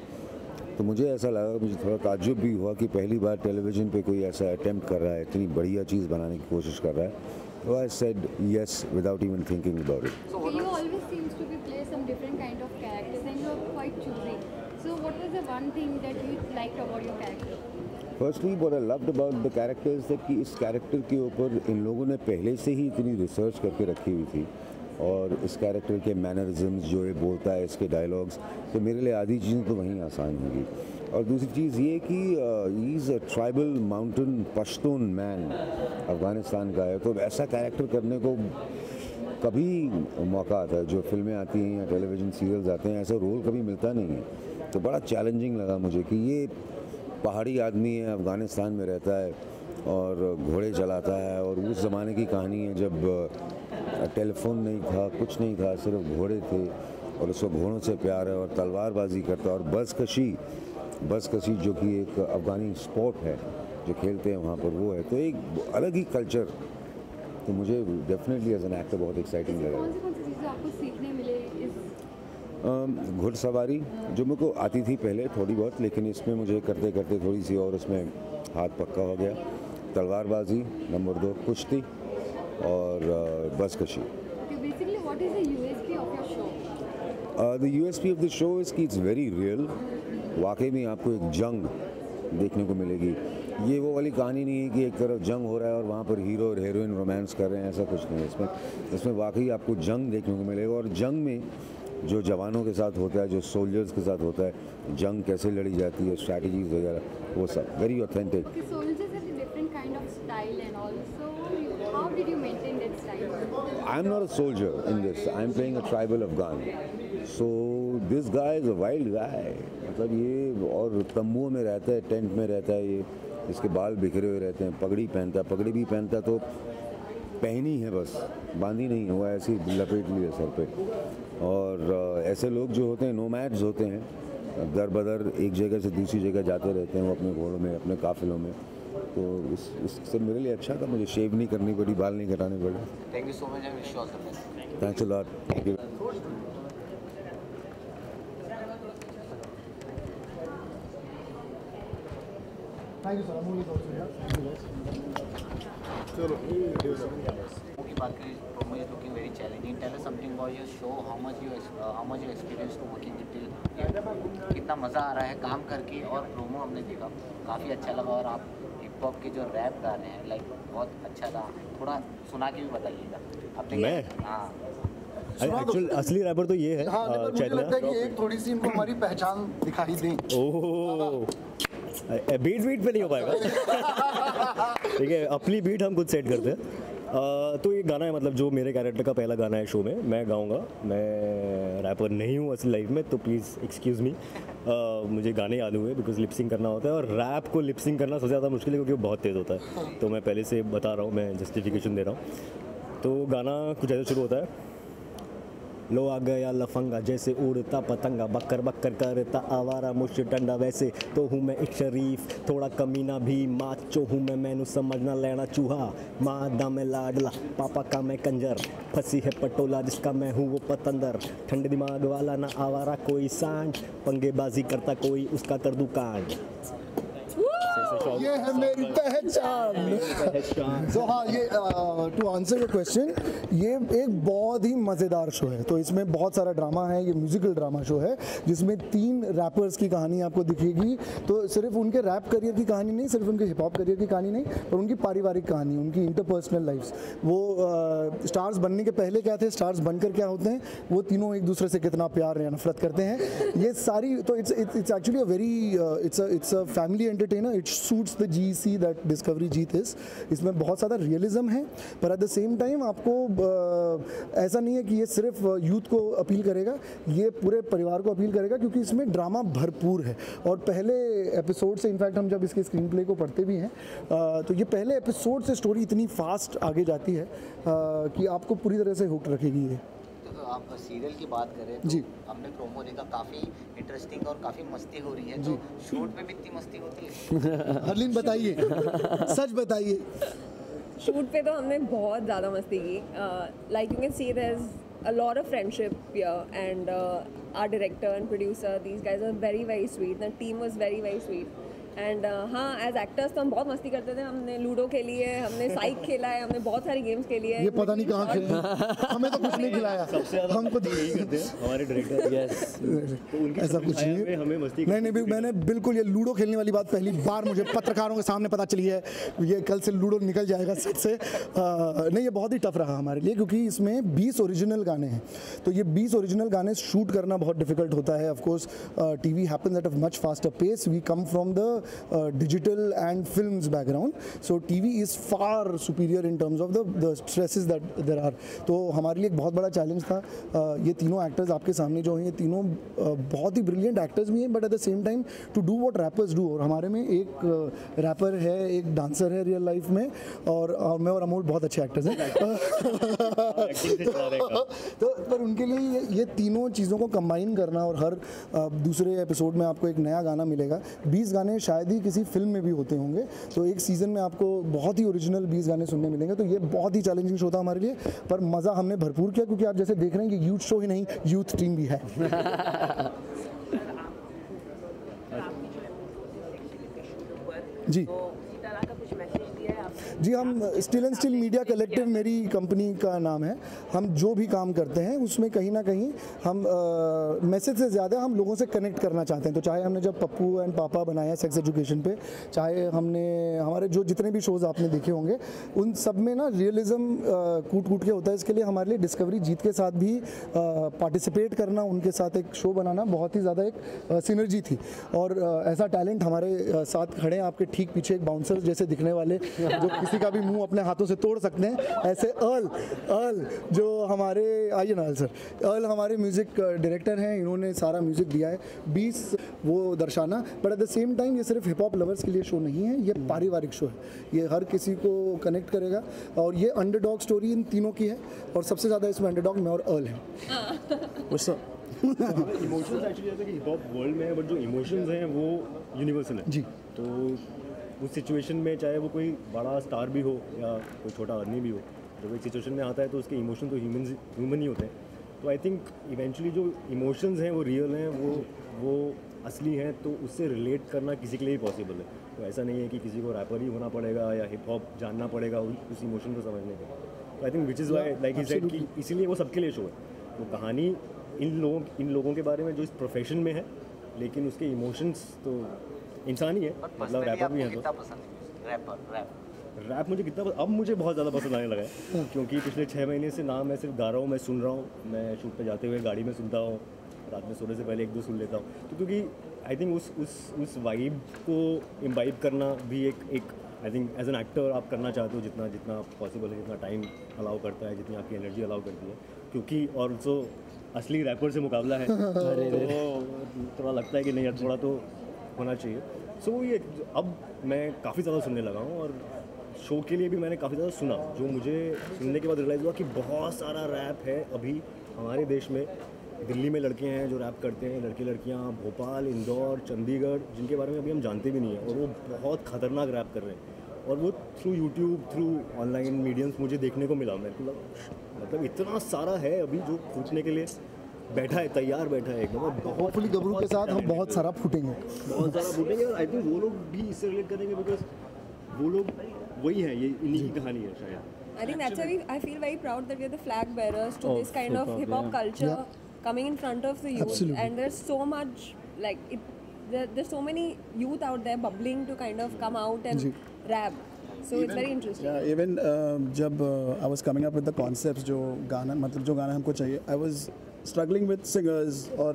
तो मुझे ऐसा लगा, मुझे थोड़ा ताज्जुब भी हुआ कि पहली बार टेलीविज़न पे कोई ऐसा अटेम्प्ट कर रहा है, इतनी बढ़िया चीज़ बनाने की कोशिश कर रहा है. So I said yes without even thinking about it. So you always seems to be play some different kind of characters and you are quite choosy. So what was the one thing that you liked about your character? Firstly, what I loved about the character is that कि इस character के ऊपर इन लोगों ने पहले से ही इतनी research करके रखी हुई थी और इस कैरेक्टर के मैनरिज्म्स, जो ये बोलता है, इसके डायलॉग्स, तो मेरे लिए आधी चीज़ें तो वहीं आसान होंगी. और दूसरी चीज़ ये कि he is a tribal mountain Pashtun man, Afghanistan का है, तो ऐसा कैरेक्टर करने को कभी मौका आता है. जो फिल्में आती हैं या टेलीविज़न सीरियल्स आते हैं, ऐसा रोल कभी मिलता नहीं है. तो बड़ा चैलेंजिंग लगा मुझे कि ये पहाड़ी आदमी है, अफ़गानिस्तान में रहता है और घोड़े चलाता है, और उस ज़माने की कहानी है जब टेलीफोन नहीं था, कुछ नहीं था, सिर्फ घोड़े थे और उसको घोड़ों से प्यार है और तलवारबाजी करता है. और बसकशी जो कि एक अफ़गानी स्पोर्ट है जो खेलते हैं वहाँ पर, वो है. तो एक अलग ही कल्चर. तो मुझे डेफिनेटली एज एन एक्टर बहुत एक्साइटिंग लगा. कौन सी चीज़ें आपको सीखने मिले इस घुड़सवारी जो मेरे को आती थी पहले थोड़ी बहुत, लेकिन इसमें मुझे करते करते थोड़ी सी और उसमें हाथ पक्का हो गया. तलवारबाजी नंबर 2, कुश्ती और बसकशी. Basically, what is the USP of your show? The USP of the show is कि it's very real. वाकई में आपको एक जंग देखने को मिलेगी. ये वो वाली कहानी नहीं है कि एक तरफ जंग हो रहा है और वहाँ पर हीरो और हीरोइन रोमांस कर रहे हैं, ऐसा कुछ नहीं है. इसमें वाकई आपको जंग देखने को मिलेगा. और जंग में जो जवानों के साथ होता है, जो सोल्जर्स के साथ होता है, जंग कैसे लड़ी जाती है, स्ट्रैटेजीज वगैरह, वो सब very authentic. Soldiers have a different kind of style and also how did you maintain that style? I'm not a soldier in this. I'm playing a tribal Afghan. So this guy is a wild guy. मतलब ये और तंबुओं में रहता है, tent में रहता है, ये इसके बाल बिखरे हुए रहते हैं, पगड़ी पहनता है. पगड़ी भी पहनता तो पहनी है, बस बांधी नहीं है, वो ऐसी लपेट ली है सर पे. और ऐसे लोग जो होते हैं नोमैड्स होते हैं, दर बदर एक जगह से दूसरी जगह जाते रहते हैं वो अपने घोड़ों में, अपने काफिलों में. तो इससे मेरे लिए अच्छा था, मुझे शेव नहीं करनी पड़ी, बाल नहीं कटाने पड़े. Thank you so much and wish you all the best. Thanks a lot. Thank you. Thank you, sir. Amol is also here. चलो की बात करें, promo is looking very challenging. Tell us something about your show. How much you experienced to working with it? कितना मज़ा आ रहा है काम करके. और प्रोमो हमने देखा, काफ़ी अच्छा लगा. और आप हिप हॉप के जो रैप गा रहे हैं, लाइक बहुत अच्छा था. थोड़ा सुना के भी बताइएगा. मैं एक्चुअल असली रैपर तो ये है. मुझे लगता है कि एक थोड़ी सी इनको हमारी पहचान दिखाई दें. ओह, बीट पे नहीं हो पाएगा. ठीक है, अपनी बीट हम खुद सेट करते हैं. तो ये गाना है, मतलब जो मेरे कैरेक्टर का पहला गाना है शो में, मैं गाऊंगा. मैं रैपर नहीं हूँ असली लाइफ में, तो प्लीज़ एक्सक्यूज़ मी. मुझे गाने याद हुए बिकॉज लिपसिंग करना होता है, और रैप को लिपसिंग करना सबसे ज़्यादा मुश्किल है क्योंकि वो बहुत तेज़ होता है. तो मैं पहले से बता रहा हूँ, मैं जस्टिफिकेशन दे रहा हूँ. तो गाना कुछ ऐसे शुरू होता है. लो आ गया लफंगा जैसे उड़ता पतंगा, बक्कर बक्कर करता आवारा मुझ डंडा. वैसे तो हूँ मैं एक शरीफ, थोड़ा कमीना भी माचो हूँ मैं, मैनू समझना लेना चूहा. माँ दा मैं लाडला, पापा का मैं कंजर, फंसी है पटोला जिसका मैं हूँ वो पतंदर. ठंडे दिमाग वाला ना आवारा कोई सांड, पंगेबाजी करता कोई उसका कर दूँ कांड. ये है मेरी पहचान. तो हाँ, ये टू आंसर योर क्वेश्चन, ये एक बहुत ही मज़ेदार शो है. तो इसमें बहुत सारा ड्रामा है. ये म्यूजिकल ड्रामा शो है जिसमें 3 रैपर्स की कहानी आपको दिखेगी. तो सिर्फ उनके रैप करियर की कहानी नहीं, सिर्फ उनके हिप हॉप करियर की कहानी नहीं, पर उनकी पारिवारिक कहानी, उनकी इंटरपर्सनल लाइफ्स. वो स्टार्स बनने के पहले क्या थे, स्टार्स बनकर क्या होते हैं, वो तीनों एक दूसरे से कितना प्यार या नफरत करते हैं. ये सारी, तो it's actually a very it's a family entertainer. It's suits the GEC that Discovery Jeet is. इसमें बहुत ज़्यादा रियलिज्म है, पर एट द सेम टाइम आपको ऐसा नहीं है कि ये सिर्फ यूथ को अपील करेगा, ये पूरे परिवार को अपील करेगा, क्योंकि इसमें ड्रामा भरपूर है। और पहले एपिसोड से, इनफैक्ट हम जब इसके स्क्रीन प्ले को पढ़ते भी हैं तो ये पहले एपिसोड से स्टोरी इतनी फास्ट आगे जाती है कि आपको पूरी तरह से हुक्ड रखेगी ये। आप सीरियल की बात करें तो जी, हमने प्रोमो देखा, काफ़ी इंटरेस्टिंग और काफ़ी मस्ती हो रही है, तो शूट में भी इतनी मस्ती होती है? हरलीन बताइए, सच बताइए। शूट पे तो हमने बहुत ज़्यादा मस्ती की, like you can see there is a lot of friendship here, and our director and producer, these guys are very very sweet, the team was very very sweet, and हाँ एज एक्टर्स तो हम बहुत मस्ती करते थे। हमने ludo खेली है, हमने साइक खेला है, हमने बहुत सारी गेम्स खेली है। ये पता नहीं कहाँ खेले, हमें तो कुछ नहीं खिलाया। हमको यही करते हैं हमारे डायरेक्टर। यस, तो उनकी ऐसा कुछ नहीं है, हमें मस्ती नहीं, मैंने बिल्कुल ये लूडो खेलने वाली बात पहली बार मुझे पत्रकारों के सामने पता चली है। ये कल से लूडो निकल जाएगा सेट से। नहीं, ये बहुत ही टफ रहा हमारे लिए, क्योंकि इसमें 20 ओरिजिनल गाने हैं, तो ये 20 ओरिजिनल गाने शूट करना बहुत डिफिकल्ट होता है। Of course TV happens at a much faster pace, we come from the digital and films background, so TV is far superior in terms of the stresses that there are. तो हमारे लिए एक बहुत बड़ा challenge था। ये तीनों actors आपके सामने जो हैं, ये तीनों बहुत ही ब्रिलियंट एक्टर्स भी हैं, but at the same time to do what rappers do. और हमारे में एक रैपर है, एक डांसर है रियल लाइफ में, और मैं और अमोल बहुत अच्छे एक्टर्स हैं। तो पर उनके लिए ये तीनों चीज़ों को कंबाइन करना, और हर दूसरे एपिसोड में आपको एक नया गाना मिलेगा। 20 गाने शायद ही किसी फिल्म में भी होते होंगे, तो एक सीज़न में आपको बहुत ही ओरिजिनल 20 गाने सुनने मिलेंगे। तो ये बहुत ही चैलेंजिंग शो था हमारे लिए, पर मज़ा हमने भरपूर किया, क्योंकि आप जैसे देख रहे हैं कि यूथ शो ही नहीं, यूथ टीम भी है। जी जी, हम still and still media collective मेरी कंपनी का नाम है। हम जो भी काम करते हैं उसमें कहीं ना कहीं हम मैसेज से ज़्यादा हम लोगों से कनेक्ट करना चाहते हैं। तो चाहे हमने जब पप्पू एंड पापा बनाया सेक्स एजुकेशन पे, चाहे हमने हमारे जो जितने भी शोज़ आपने देखे होंगे, उन सब में ना रियलिज़म कूट कूट के होता है। इसके लिए हमारे लिए डिस्कवरी जीत के साथ भी पार्टिसिपेट करना, उनके साथ एक शो बनाना बहुत ही ज़्यादा एक सिनर्जी थी। और ऐसा टैलेंट हमारे साथ खड़े हैं, आपके ठीक पीछे एक बाउंसर जैसे दिखने वाले, जो किसी का भी मुंह अपने हाथों से तोड़ सकते हैं, ऐसे अर्ल जो हमारे, आइए ना सर, अर्ल हमारे म्यूज़िक डायरेक्टर हैं, इन्होंने सारा म्यूज़िक दिया है। 20 वो दर्शाना, but at the same time ये सिर्फ हिप हॉप लवर्स के लिए शो नहीं है, ये पारिवारिक शो है, ये हर किसी को कनेक्ट करेगा। और ये अंडरडॉग स्टोरी इन तीनों की है, और सबसे ज़्यादा इसमें अंडरडॉग मैं और अर्ल हैं। इमोशंस एक्चुअली जैसे कि हिप हॉप वर्ल्ड में है, बट जो इमोशंस हैं वो यूनिवर्सल है। जी, तो उस सिचुएशन में चाहे वो कोई बड़ा स्टार भी हो या कोई छोटा आदमी भी हो, जब एक सिचुएशन में आता है तो उसके इमोशन तो ह्यूमन ही होते हैं। तो आई थिंक इवेंचुअली जो इमोशंस हैं वो रियल हैं, वो असली हैं, तो उससे रिलेट करना किसी के लिए ही पॉसिबल है। तो ऐसा नहीं है कि किसी को रैपर ही होना पड़ेगा या हिप हॉप जानना पड़ेगा उस इमोशन को समझने के लिए। तो I think which is why like he said कि इसीलिए वो सबके लिए शो है। तो कहानी इन लोगों के बारे में जो इस प्रोफेशन में है, लेकिन उसके इमोशंस तो इंसान ही है, मतलब रैपर भी है। तो रैप मुझे कितना, अब मुझे बहुत ज़्यादा पसंद आने लगा है, क्योंकि पिछले 6 महीने से ना मैं सिर्फ गा रहा हूँ, मैं सुन रहा हूँ। मैं शूट पे जाते हुए गाड़ी में सुनता हूँ, रात में सोने से पहले 1-2 सुन लेता हूँ। तो क्योंकि आई थिंक उस वाइब को इम्बाइब करना भी एक I think as an actor आप करना चाहते हो जितना पॉसिबल है, जितना टाइम अलाउ करता है, जितनी आपकी एनर्जी अलाउ करती है। क्योंकि ऑल्सो असली रैपर से मुकाबला है, तो थोड़ा लगता है कि नहीं यार थोड़ा तो होना चाहिए। सो ये अब मैं काफ़ी ज़्यादा सुनने लगा हूँ, और शो के लिए भी मैंने काफ़ी ज़्यादा सुना, जो मुझे सुनने के बाद रियलाइज़ हुआ कि बहुत सारा रैप है अभी हमारे देश में। दिल्ली में लड़के हैं जो रैप करते हैं, लड़के लड़कियाँ भोपाल, इंदौर, चंडीगढ़, जिनके बारे में अभी हम जानते भी नहीं हैं, और वो बहुत ख़तरनाक रैप कर रहे हैं। और वो through YouTube, through online mediums मुझे देखने को मिला। मेरे को मतलब इतना सारा है अभी जो फूटने के लिए बैठा है, तैयार बैठा है एकदम। होपफुली गबरू के साथ हम बहुत सारा फूटेंगे, और आई थिंक वो लोग भी इससे रिलेट करेंगे, बिकॉज वो लोग वही हैं, ये इन्हीं की कहानी है शायद। I think that's why I feel very proud that we're the flag bearers to this kind of hip hop culture coming in front of the youth. Absolutely. And there's so much there's so many youth out there bubbling to kind of come out and rap. So it's very interesting. Yeah, even जब I was coming up with the concepts, जो गाना हमको चाहिए, I was struggling with singers, or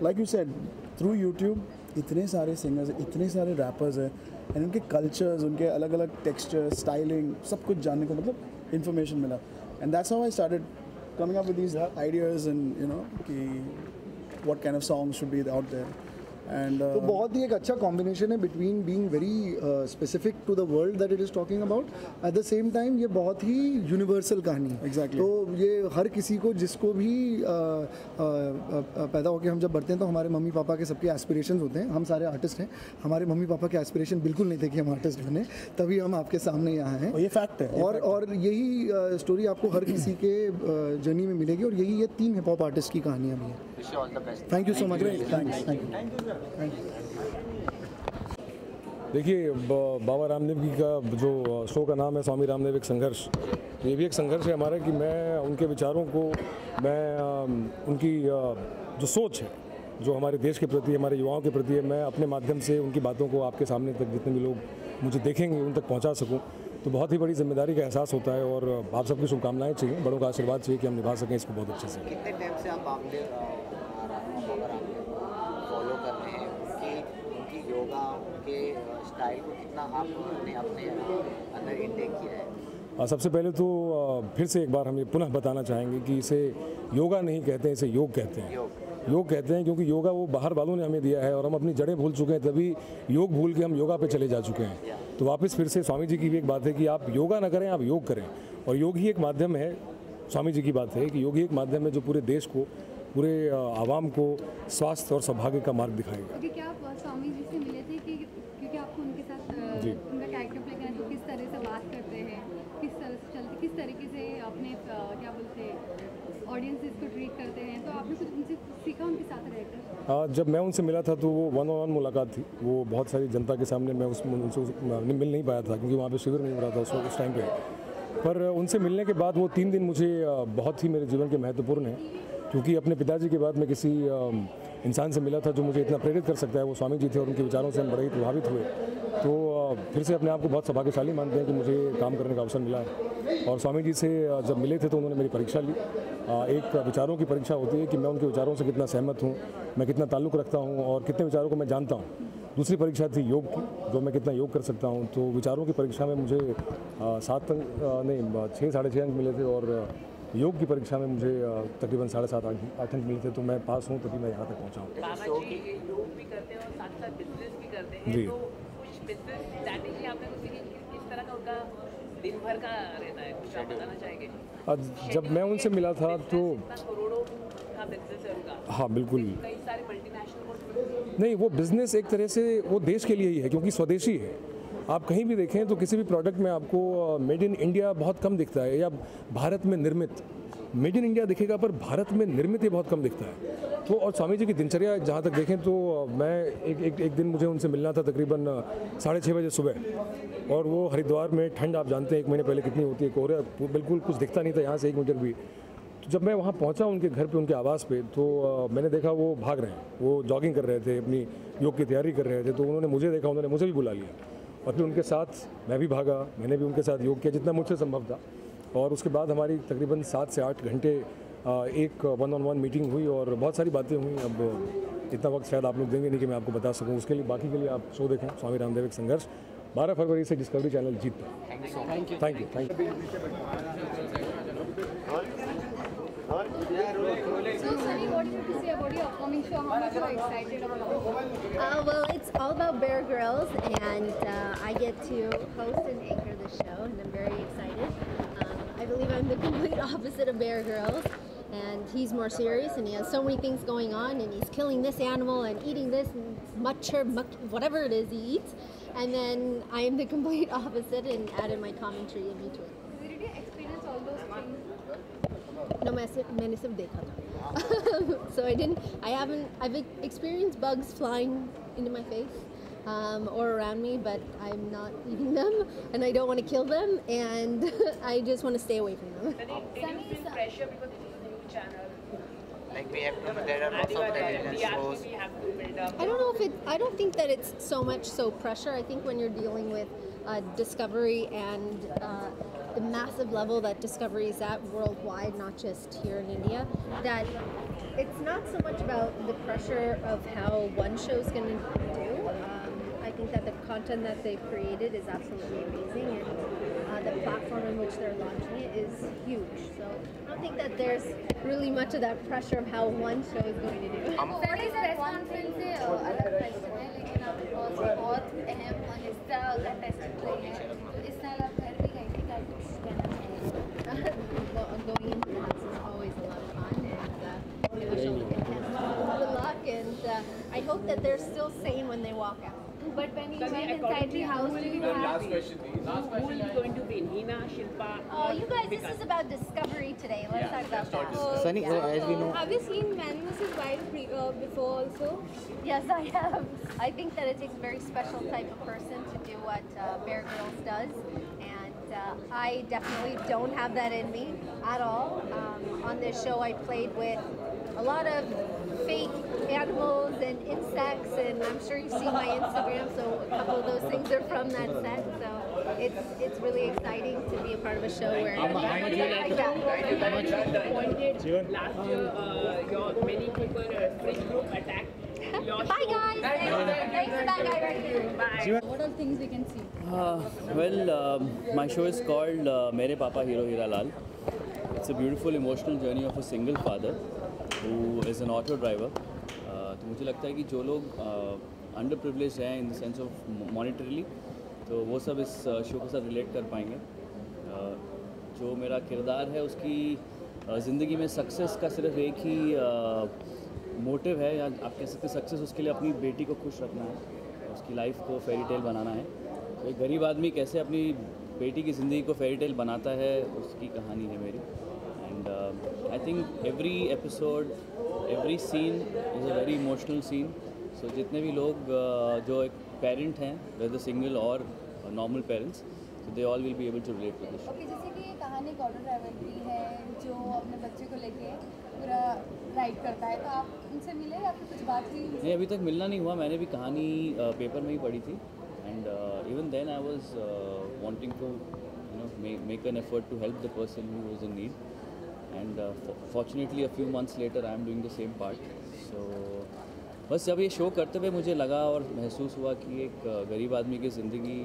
like you said, through YouTube इतने सारे singers, इतने सारे rappers हैं, एंड उनके कल्चर्स, उनके अलग अलग टेक्सचर, स्टाइलिंग, सब कुछ जानने को मतलब इन्फॉर्मेशन मिला. And that's how I started coming up with these ideas and you know कि what kind of songs should be out there. And तो बहुत ही एक अच्छा कॉम्बिनेशन है between being very specific to the world that it is talking about, at the same time ये बहुत ही universal कहानी है. एग्जैक्टली. तो ये हर किसी को, जिसको भी पैदा होकर हम जब बढ़ते हैं तो हमारे मम्मी पापा के सबके एस्पिरेशंस होते हैं. हम सारे आर्टिस्ट हैं, हमारे मम्मी पापा के एस्पिरेशन बिल्कुल नहीं थे कि हम आर्टिस्ट बने, तभी हम आपके सामने यहाँ हैं. ये फैक्ट है. और यही स्टोरी आपको हर किसी के जर्नी में मिलेगी, और यही ये 3 हिप हॉप आर्टिस्ट की कहानियाँ भी हैं. Thank you so much. Thank you. देखिए, बाबा रामदेव जी का जो शो का नाम है स्वामी रामदेव एक संघर्ष, ये भी एक संघर्ष है हमारा कि मैं उनके विचारों को, मैं उनकी जो सोच है, जो हमारे देश के प्रति, हमारे युवाओं के प्रति है, मैं अपने माध्यम से उनकी बातों को आपके सामने तक जितने भी लोग मुझे देखेंगे उन तक पहुंचा सकूं. तो बहुत ही बड़ी जिम्मेदारी का एहसास होता है, और आप सबकी शुभकामनाएं चाहिए, बड़ों का आशीर्वाद चाहिए कि हम निभा सकें इसको बहुत अच्छे से. कितने टाइम से आप बाबा रामदेव फॉलो कर रहे हैं, उनकी योगा के स्टाइल को कितना आप अपने अंदर इनटेक किया है? सबसे पहले तो फिर से एक बार हम ये पुनः बताना चाहेंगे कि इसे योगा नहीं कहते हैं, इसे योग कहते हैं. योग कहते हैं क्योंकि योगा वो बाहर वालों ने हमें दिया है, और हम अपनी जड़ें भूल चुके हैं, तभी योग भूल के हम योगा पे चले जा चुके हैं. तो वापस फिर से स्वामी जी की भी एक बात है कि आप योगा ना करें, आप योग करें. और योग ही एक माध्यम है, स्वामी जी की बात है कि योग ही एक माध्यम है जो पूरे देश को, पूरे आवाम को स्वास्थ्य और सौभाग्य का मार्ग दिखाएगा. क्या आप स्वामी जी से मिले थे कि क्योंकि आपको उनके साथ उनका कैरेक्टर प्ले करना, तो किस तरह से बात करते हैं, किस तरह से चलते, किस तरीके से अपने क्या बोलते हैं ऑडियंसेस को ट्रीट करते हैं, तो आपने कुछ उनसे सीखा उनके साथ रहकर? जब मैं उनसे मिला था तो वो 1-on-1 मुलाकात थी. वो बहुत सारी जनता के सामने मैं उनसे मिल नहीं पाया था क्योंकि वहाँ पे शिविर नहीं हो रहा था उस टाइम पे. पर उनसे मिलने के बाद वो 3 दिन मुझे बहुत ही मेरे जीवन के महत्वपूर्ण हैं, क्योंकि अपने पिताजी के बाद मैं किसी इंसान से मिला था जो मुझे इतना प्रेरित कर सकता है. वो स्वामी जी थे, और उनके विचारों से हम बड़े ही प्रभावित हुए. तो फिर से अपने आप को बहुत सौभाग्यशाली मानते हैं कि मुझे काम करने का अवसर मिला है. और स्वामी जी से जब मिले थे तो उन्होंने मेरी परीक्षा ली. एक विचारों की परीक्षा होती है कि मैं उनके विचारों से कितना सहमत हूँ, मैं कितना ताल्लुक़ रखता हूँ, और कितने विचारों को मैं जानता हूँ. दूसरी परीक्षा थी योग की, जो मैं कितना योग कर सकता हूँ. तो विचारों की परीक्षा में मुझे 6-6.5 अंक मिले थे, और योग की परीक्षा में मुझे तकरीबन 7.5-8 अंक मिले थे. तो मैं पास हूँ, तभी मैं यहाँ तक पहुँचा हूँ. योग भी करते हैं और साथ साथ बिजनेस भी करते हैं. जी. तो कुछ बिजनेस जानने के लिए आपने कुछ किस तरह का उनका दिन भर का रहता है, कुछ आप बताना चाहेंगे? जब मैं उनसे मिला था तो करोड़ों का बिजनेस है उनका. हाँ बिल्कुल. कई सारे मल्टीनेशनल नहीं, वो बिजनेस एक तरह से वो देश के लिए ही है, क्योंकि स्वदेशी है. आप कहीं भी देखें तो किसी भी प्रोडक्ट में आपको मेड इन इंडिया बहुत कम दिखता है, या भारत में निर्मित. मेड इन इंडिया दिखेगा पर भारत में निर्मित ही बहुत कम दिखता है. तो और स्वामी जी की दिनचर्या जहाँ तक देखें तो मैं एक दिन मुझे उनसे मिलना था तकरीबन 6:30 बजे सुबह, और वो हरिद्वार में ठंड आप जानते हैं 1 महीने पहले कितनी होती है, कोहरा बिल्कुल कुछ दिखता नहीं था यहाँ से 1 मीटर भी. तो जब मैं वहाँ पहुँचा उनके घर पे, उनके आवास पे, तो मैंने देखा वो भाग रहे हैं, वो जॉगिंग कर रहे थे, अपनी योग की तैयारी कर रहे थे. तो उन्होंने मुझे देखा, उन्होंने मुझे भी बुला लिया, और फिर उनके साथ मैं भी भागा, मैंने भी उनके साथ योग किया जितना मुझसे संभव था. और उसके बाद हमारी तकरीबन 7 से 8 घंटे एक 1-on-1 मीटिंग हुई, और बहुत सारी बातें हुई. अब इतना वक्त शायद आप लोग देंगे नहीं कि मैं आपको बता सकूं. उसके लिए बाकी के लिए आप शो देखें, स्वामी रामदेव एक संघर्ष, 12 फरवरी से डिस्कवरी चैनल जीत पर. Thank you. So, Sunny, what do you have to say about your upcoming show? How much are you excited about? Well, it's all about Bear Grylls, and I get to host and anchor the show, and I'm very excited. I believe I'm the complete opposite of Bear Grylls, and he's more serious, and he has so many things going on, and he's killing this animal and eating this whatever it is he eats, and then I am the complete opposite and added my commentary in between. Did you experience all those things? No, मैंने सिर्फ देखा था. So I've experienced bugs flying into my face or around me, but I'm not eating them, and I don't want to kill them, and I just want to stay away from them. Did you feel pressure because this is a new channel? Like we have to, there are lots of television shows. I don't think that it's so much pressure. I think when you're dealing with Discovery and the massive level that Discovery is at worldwide, not just here in India, that it's not so much about the pressure of how one show is going to do. I think that the content that they've created is absolutely amazing, and the platform in which they're launching it is huge. So I don't think that there's really much of that pressure of how one show is going to do. Sir इस press conference से अलग question है, लेकिन आप बहुत अहम हिस्सा contestant रहे हैं, तो इस साल आप घर भी गए थे, क्या कुछ कहना चाहिए? Going into the house is always a lot of fun, and I wish all the contestants good luck, and I hope that they're still sane when they walk out. But when you went inside the house, do you have... Last question, please. Who will be going to win? Hina, Shilpa? You guys, this is about Discovery today. Let's talk about that. Sunny, as we know... Have you seen Man vs. Wild before also? Yes, I have. I think that it takes a very special type of person to do what Bear Grylls does. And I definitely don't have that in me at all. On this show, I played with a lot of fake animals and insects, and I'm sure you've seen my Instagram, so a couple of those things are from that set. So it's really exciting to be a part of a show where like that. Last year, many people, French group attacked. Bye guys! Thanks for that guy right here. Bye. What are things we can see? Well, my show is called Mere Papa Hero Hira Lal. It's a beautiful emotional journey of a single father who is an auto driver. तो मुझे लगता है कि जो लोग under privilege हैं in the sense of monetarily, तो वो सब इस शो के साथ रिलेट कर पाएंगे. जो मेरा किरदार है उसकी ज़िंदगी में सक्सेस का सिर्फ एक ही मोटिव है, या आप कह सकते हैं सक्सेस उसके लिए अपनी बेटी को खुश रखना है, उसकी लाइफ को फेरी टेल बनाना है. तो एक गरीब आदमी कैसे अपनी बेटी की ज़िंदगी को फेरी टेल बनाता है, उसकी कहानी है मेरी. And I think every episode, every scene is a very emotional scene. So जितने भी लोग जो एक पेरेंट हैं, वेदर सिंगल और normal parents, so they all will be able to relate to this show. Okay, जैसे कि ये कहानी एक ऑटो ड्राइवर की है जो अपने बच्चे को लेके पूरा राइड करता है, तो आप उनसे मिले या फिर कुछ बात हुई? नहीं, अभी तक मिलना नहीं हुआ. मैंने भी कहानी पेपर में ही पढ़ी थी, and even then I was wanting to make an effort to help the person who was in need, and fortunately a few months later I am doing the same part. So बस जब ये show करते हुए मुझे लगा और महसूस हुआ कि एक गरीब आदमी की ज़िंदगी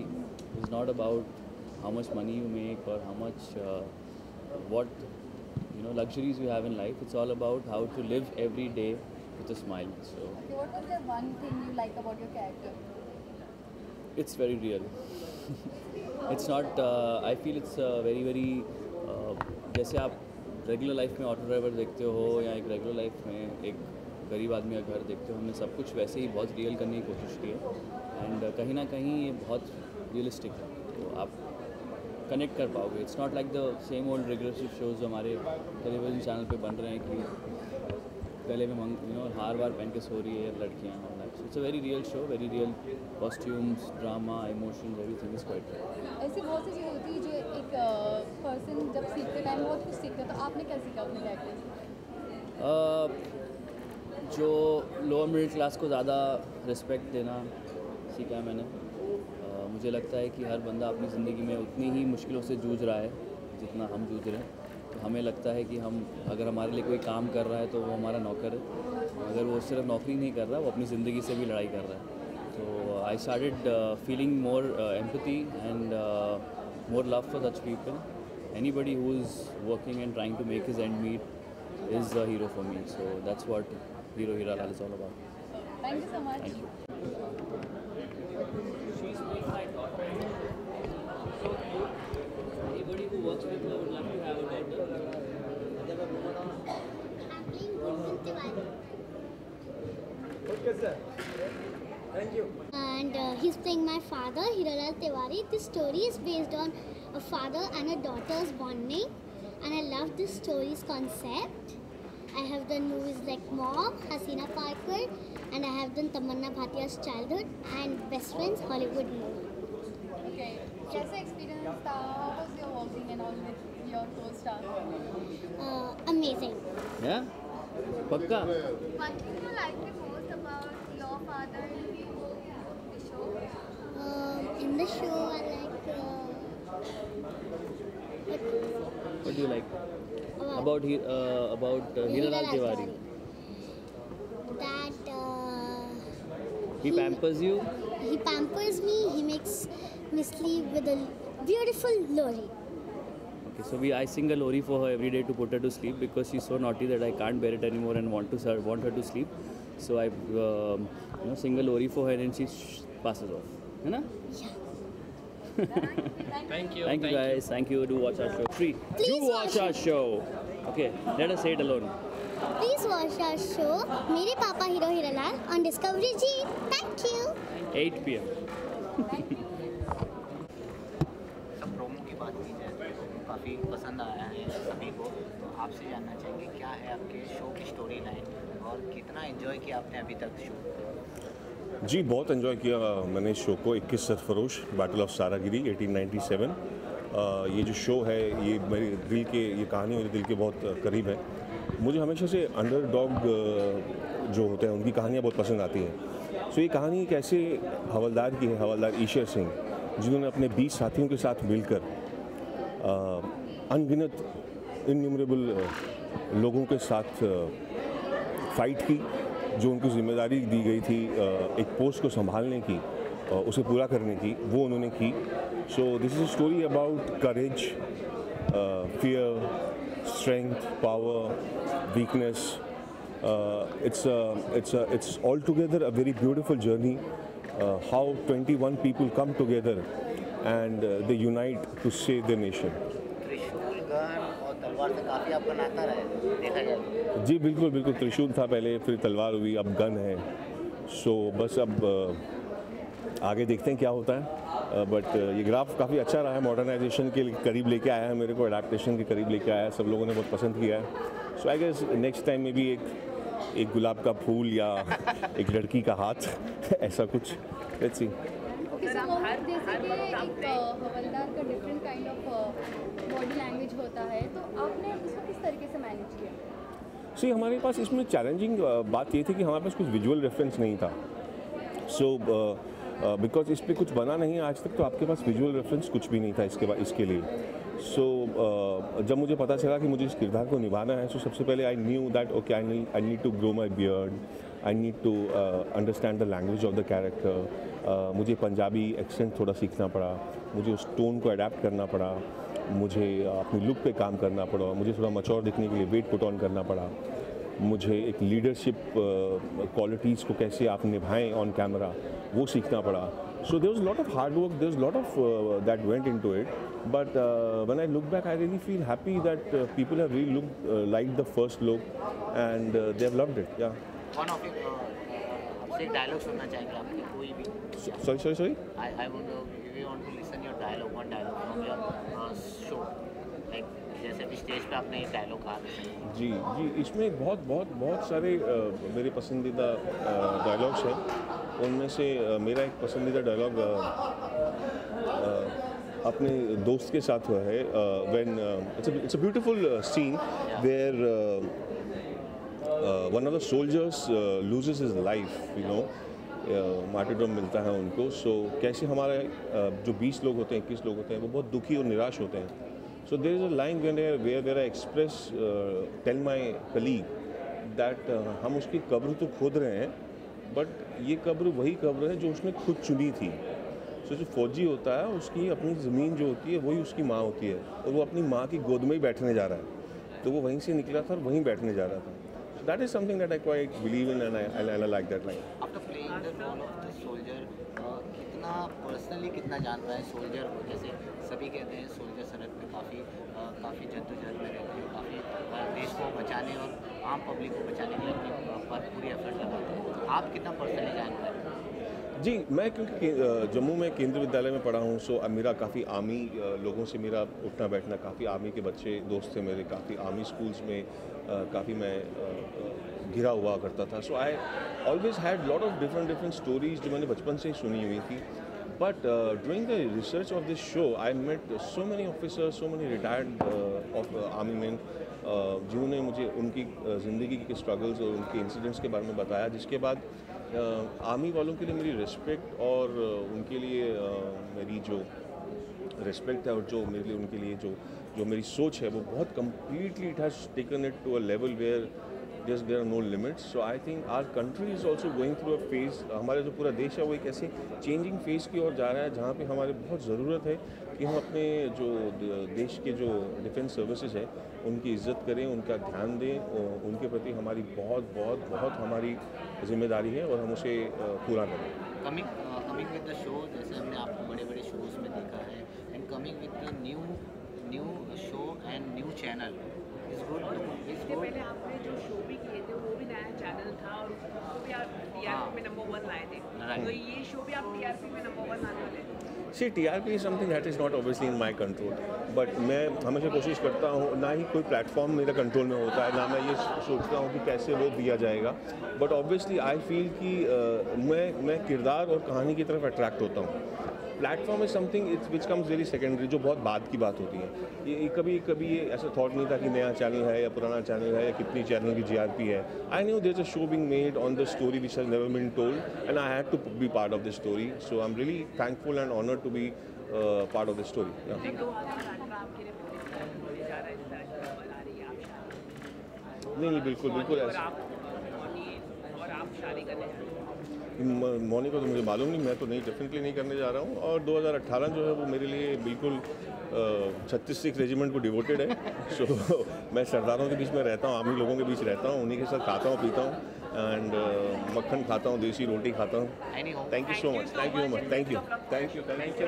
is not about how much money you make or how much what luxuries you have in life. It's all about how to live every day with a smile. So okay, what was the one thing you like about your character? It's very real. It's not I feel it's very very जैसे आप regular life में auto driver देखते हो या एक regular life में एक गरीब आदमी का घर देखते हो, हमने सब कुछ वैसे ही बहुत रियल करने की कोशिश की है. एंड कहीं ना कहीं ये बहुत रियलिस्टिक है, तो आप कनेक्ट कर पाओगे. It's not like the same old regular shows जो हमारे टेलीविजन चैनल पे बन रहे हैं कि गले में हार वार पहन के सो रही है लड़कियाँ. It's a very real show, very real costumes, drama, emotions, everything is quite real. ऐसी बहुत सी चीज़ होती है जो एक पर्सन जब सीखते टाइम बहुत कुछ सीखता है, तो आपने क्या सीखा अपने कैरेक्टर से? जो लोअर मिडिल क्लास को ज़्यादा रिस्पेक्ट देना सीखा है मैंने. मुझे लगता है कि हर बंदा अपनी ज़िंदगी में उतनी ही मुश्किलों से जूझ रहा है जितना हम जूझ रहे हैं. तो हमें लगता है कि हम अगर हमारे लिए कोई काम कर रहा है तो वो हमारा नौकर है, अगर वो सिर्फ नौकरी नहीं कर रहा, वो अपनी ज़िंदगी से भी लड़ाई कर रहा है. तो I started feeling more empathy and more love for such people. Anybody who is working and trying to make his end meet is a hero for me. So that's what Hero Hira Lal is all about. Thank you so much. Thank you. She's playing my daughter. So anybody who works with her would love to have a daughter. I'm playing Vincent Tiwari. Okay, sir. Thank you. And he's playing my father, Hiralal Tiwari. This story is based on a father and a daughter's bonding, and I love this story's concept. I have done movies like Mob, Hasina Parker, and I have done Tamanna Bhatia's Childhood and Best Friends Hollywood movie. Okay, कैसा experience था? How was your working and all with your co-star? Amazing. Yeah? Pakka? One thing you liked the most about your father in the show? In the show, I like What do you like about Hiralal Tiwari? That He pampers you. he pampers me. He makes me sleep with a beautiful lorry. Okay, so I sing a lorry for her every day to put her to sleep because she's so naughty that I can't bear it anymore and want her to sleep. So I sing a lorry for her and she passes off. है ना? Thank you. Thank you guys. Thank you. Do watch our show. Free. Do watch our show. Okay, let us say it alone. Please watch our show, Mere Papa Hero Hiralal on Discovery G. Thank you. 8 p.m. सब promo की बात की जाए तो काफ़ी पसंद आया है सभी को, तो आपसे जानना चाहेंगे क्या है आपके शो की स्टोरी लाइन और कितना एंजॉय किया आपने अभी तक शो? जी बहुत एंजॉय किया मैंने शो को। 21 सरफरोश बैटल ऑफ सारागिरी 1897। ये जो शो है ये मेरे दिल के, ये कहानी मेरे दिल के बहुत करीब है। मुझे हमेशा से अंडरडॉग जो होते हैं उनकी कहानियाँ बहुत पसंद आती हैं। सो ये कहानी एक ऐसे हवलदार की है, हवलदार ईश्वर सिंह, जिन्होंने अपने 20 साथियों के साथ मिलकर अनगिनत इन्यूमरेबल लोगों के साथ फाइट की। जो उनको जिम्मेदारी दी गई थी एक पोस्ट को संभालने की, उसे पूरा करने की, वो उन्होंने की। So this is a story about courage, fear, strength, power, weakness. It's altogether a very beautiful journey. How 21 people come together and they unite to save their nation. त्रिशूल, गन और तलवार से काफ़ी आपका नाता रहा है देखा जाए। जी बिल्कुल बिल्कुल, त्रिशूल था पहले, फिर तलवार हुई, अब गन है। सो बस अब आगे देखते हैं क्या होता है। बट ये ग्राफ काफ़ी अच्छा रहा है, मॉडर्नाइजेशन के करीब लेके आया है मेरे को, एडेप्टेशन के करीब लेके आया है, सब लोगों ने बहुत पसंद किया है। सो आई गेस नेक्स्ट टाइम में भी एक गुलाब का फूल या एक लड़की का हाथ ऐसा कुछ, लेट्स सी। जैसे कि एक हवलदार का different kind of body language होता है, तो आपने इसको किस तरीके से मैनेज किया? हमारे पास इसमें चैलेंजिंग बात ये थी कि हमारे पास कुछ विजुअल रेफरेंस नहीं था। सो बिकॉज इस पर कुछ बना नहीं है आज तक, तो आपके पास विजुअल रेफरेंस कुछ भी नहीं था इसके लिए। सो जब मुझे पता चला कि मुझे इस किरदार को निभाना है, तो सबसे पहले I knew that okay I need to grow my beard, I need to understand the language of the character. मुझे पंजाबी एक्सेंट थोड़ा सीखना पड़ा, मुझे उस टोन को अडेप्ट करना पड़ा, मुझे अपनी लुक पे काम करना पड़ा, मुझे थोड़ा मैच्योर दिखने के लिए वेट पुट ऑन करना पड़ा, मुझे एक लीडरशिप क्वालिटीज़ को कैसे आप निभाएं ऑन कैमरा वो सीखना पड़ा। So there was lot of hard work, there was lot of that went into it, but when I look back I really feel happy that people have really looked like the first look and they have loved it. या आपसे एक dialogue सुनना चाहेंगे आपके कोई भी? Sorry I want to listen your dialogue, one dialogue from your show, like जैसे भी स्टेज पे आपने एक डायलॉग कहा। जी, इसमें बहुत सारे मेरे पसंदीदा डायलॉग्स हैं। उनमें से मेरा एक पसंदीदा डायलॉग अपने दोस्त के साथ हुआ है। When it's a beautiful scene where one of the soldiers loses his life, you know, martyrdom मिलता है उनको। सो कैसे हमारे जो 20 लोग होते हैं, 21 लोग होते हैं, वो बहुत दुखी और निराश होते हैं। So there is a line where I express, tell my colleague that हम उसकी कब्र तो खोद रहे हैं, बट ये कब्र वही कब्र है जो उसने खुद चुनी थी। So जो फौजी होता है उसकी अपनी ज़मीन जो होती है वही उसकी माँ होती है, और वो अपनी माँ की गोद में ही बैठने जा रहा है, तो वो वहीं से निकला था और वहीं बैठने जा रहा था। So that is something that I quite believe in and I like that line. After playing the role of the soldier, कितना पर्सनली कितना जान रहा है सोल्जर को? जैसे सभी कहते हैं सोल्जर सरहद पे काफ़ी जद्दोजहद में रहते हैं, काफ़ी देश को बचाने और आम पब्लिक को बचाने के लिए अपनी पूरी एफर्ट लगाते हैं। आप कितना पर्सनली जान रहे हैं? जी, मैं क्योंकि जम्मू में केंद्रीय विद्यालय में पढ़ा हूँ, सो अब मेरा काफ़ी आर्मी लोगों से मेरा उठना बैठना, काफ़ी आर्मी के बच्चे दोस्त थे मेरे, काफ़ी आर्मी स्कूल्स में काफ़ी मैं घिरा हुआ करता था। So I always had lot of different stories जो मैंने बचपन से ही सुनी हुई थी। But during the research of this show I met so many officers, so many retired of army man, जिन्होंने मुझे उनकी ज़िंदगी के स्ट्रगल्स और उनके इंसिडेंट्स के बारे में बताया, जिसके बाद आर्मी वालों के लिए मेरी रिस्पेक्ट और उनके लिए मेरी जो रिस्पेक्ट है और जो मेरे लिए उनके लिए जो जो मेरी सोच है वो बहुत completely it has taken it to a level where there are no limits. So I think our country is also going through a phase. हमारा जो पूरा देश है वो एक ऐसे चेंजिंग फेज़ की ओर जा रहा है जहाँ पे हमारे बहुत ज़रूरत है कि हम अपने जो देश के जो डिफेंस सर्विसेज है उनकी इज्जत करें, उनका ध्यान दें और उनके प्रति हमारी बहुत हमारी जिम्मेदारी है और हम उसे पूरा करें. कमिंग विद द शो, जैसे हमने आपको बड़े शोज में देखा है, and coming with the new show and new channel is good. इसके पहले आपने जो शो भी किए थे वो भी नया चैनल था और वो भी आप टीआरपी में नंबर 1 लाए थे, तो ये शो भी आप टीआरपी में नंबर 1 लाने वाले हैं. See, TRP is something that is not obviously in my control, but मैं हमेशा कोशिश करता हूँ, ना ही कोई प्लेटफॉर्म मेरे कंट्रोल में होता है, ना मैं ये सोचता हूँ कि कैसे वो दिया जाएगा, बट ऑब्वियसली आई फील कि मैं किरदार और कहानी की तरफ अट्रैक्ट होता हूँ. Platform is something which comes very secondary, जो बहुत बाद की बात होती है. ये कभी ये ऐसा थॉट नहीं था कि नया चैनल है या पुराना चैनल है या कितनी चैनल की GRP है. I knew there is a show being made on the story which has never been told and I had to be part of the story. So I am really thankful and honoured to be part of the story. नहीं, बिल्कुल ऐसा. मौनी को तो मुझे मालूम नहीं, मैं तो नहीं, डेफिनेटली नहीं करने जा रहा हूँ. और 2018 जो है वो मेरे लिए बिल्कुल 36 रेजिमेंट को डिवोटेड है. सो मैं सरदारों के बीच में रहता हूँ, आर्मी लोगों के बीच रहता हूँ, उन्हीं के साथ खाता हूँ पीता हूँ एंड मक्खन खाता हूँ, देसी रोटी खाता हूँ. Thank you so much. Thank you.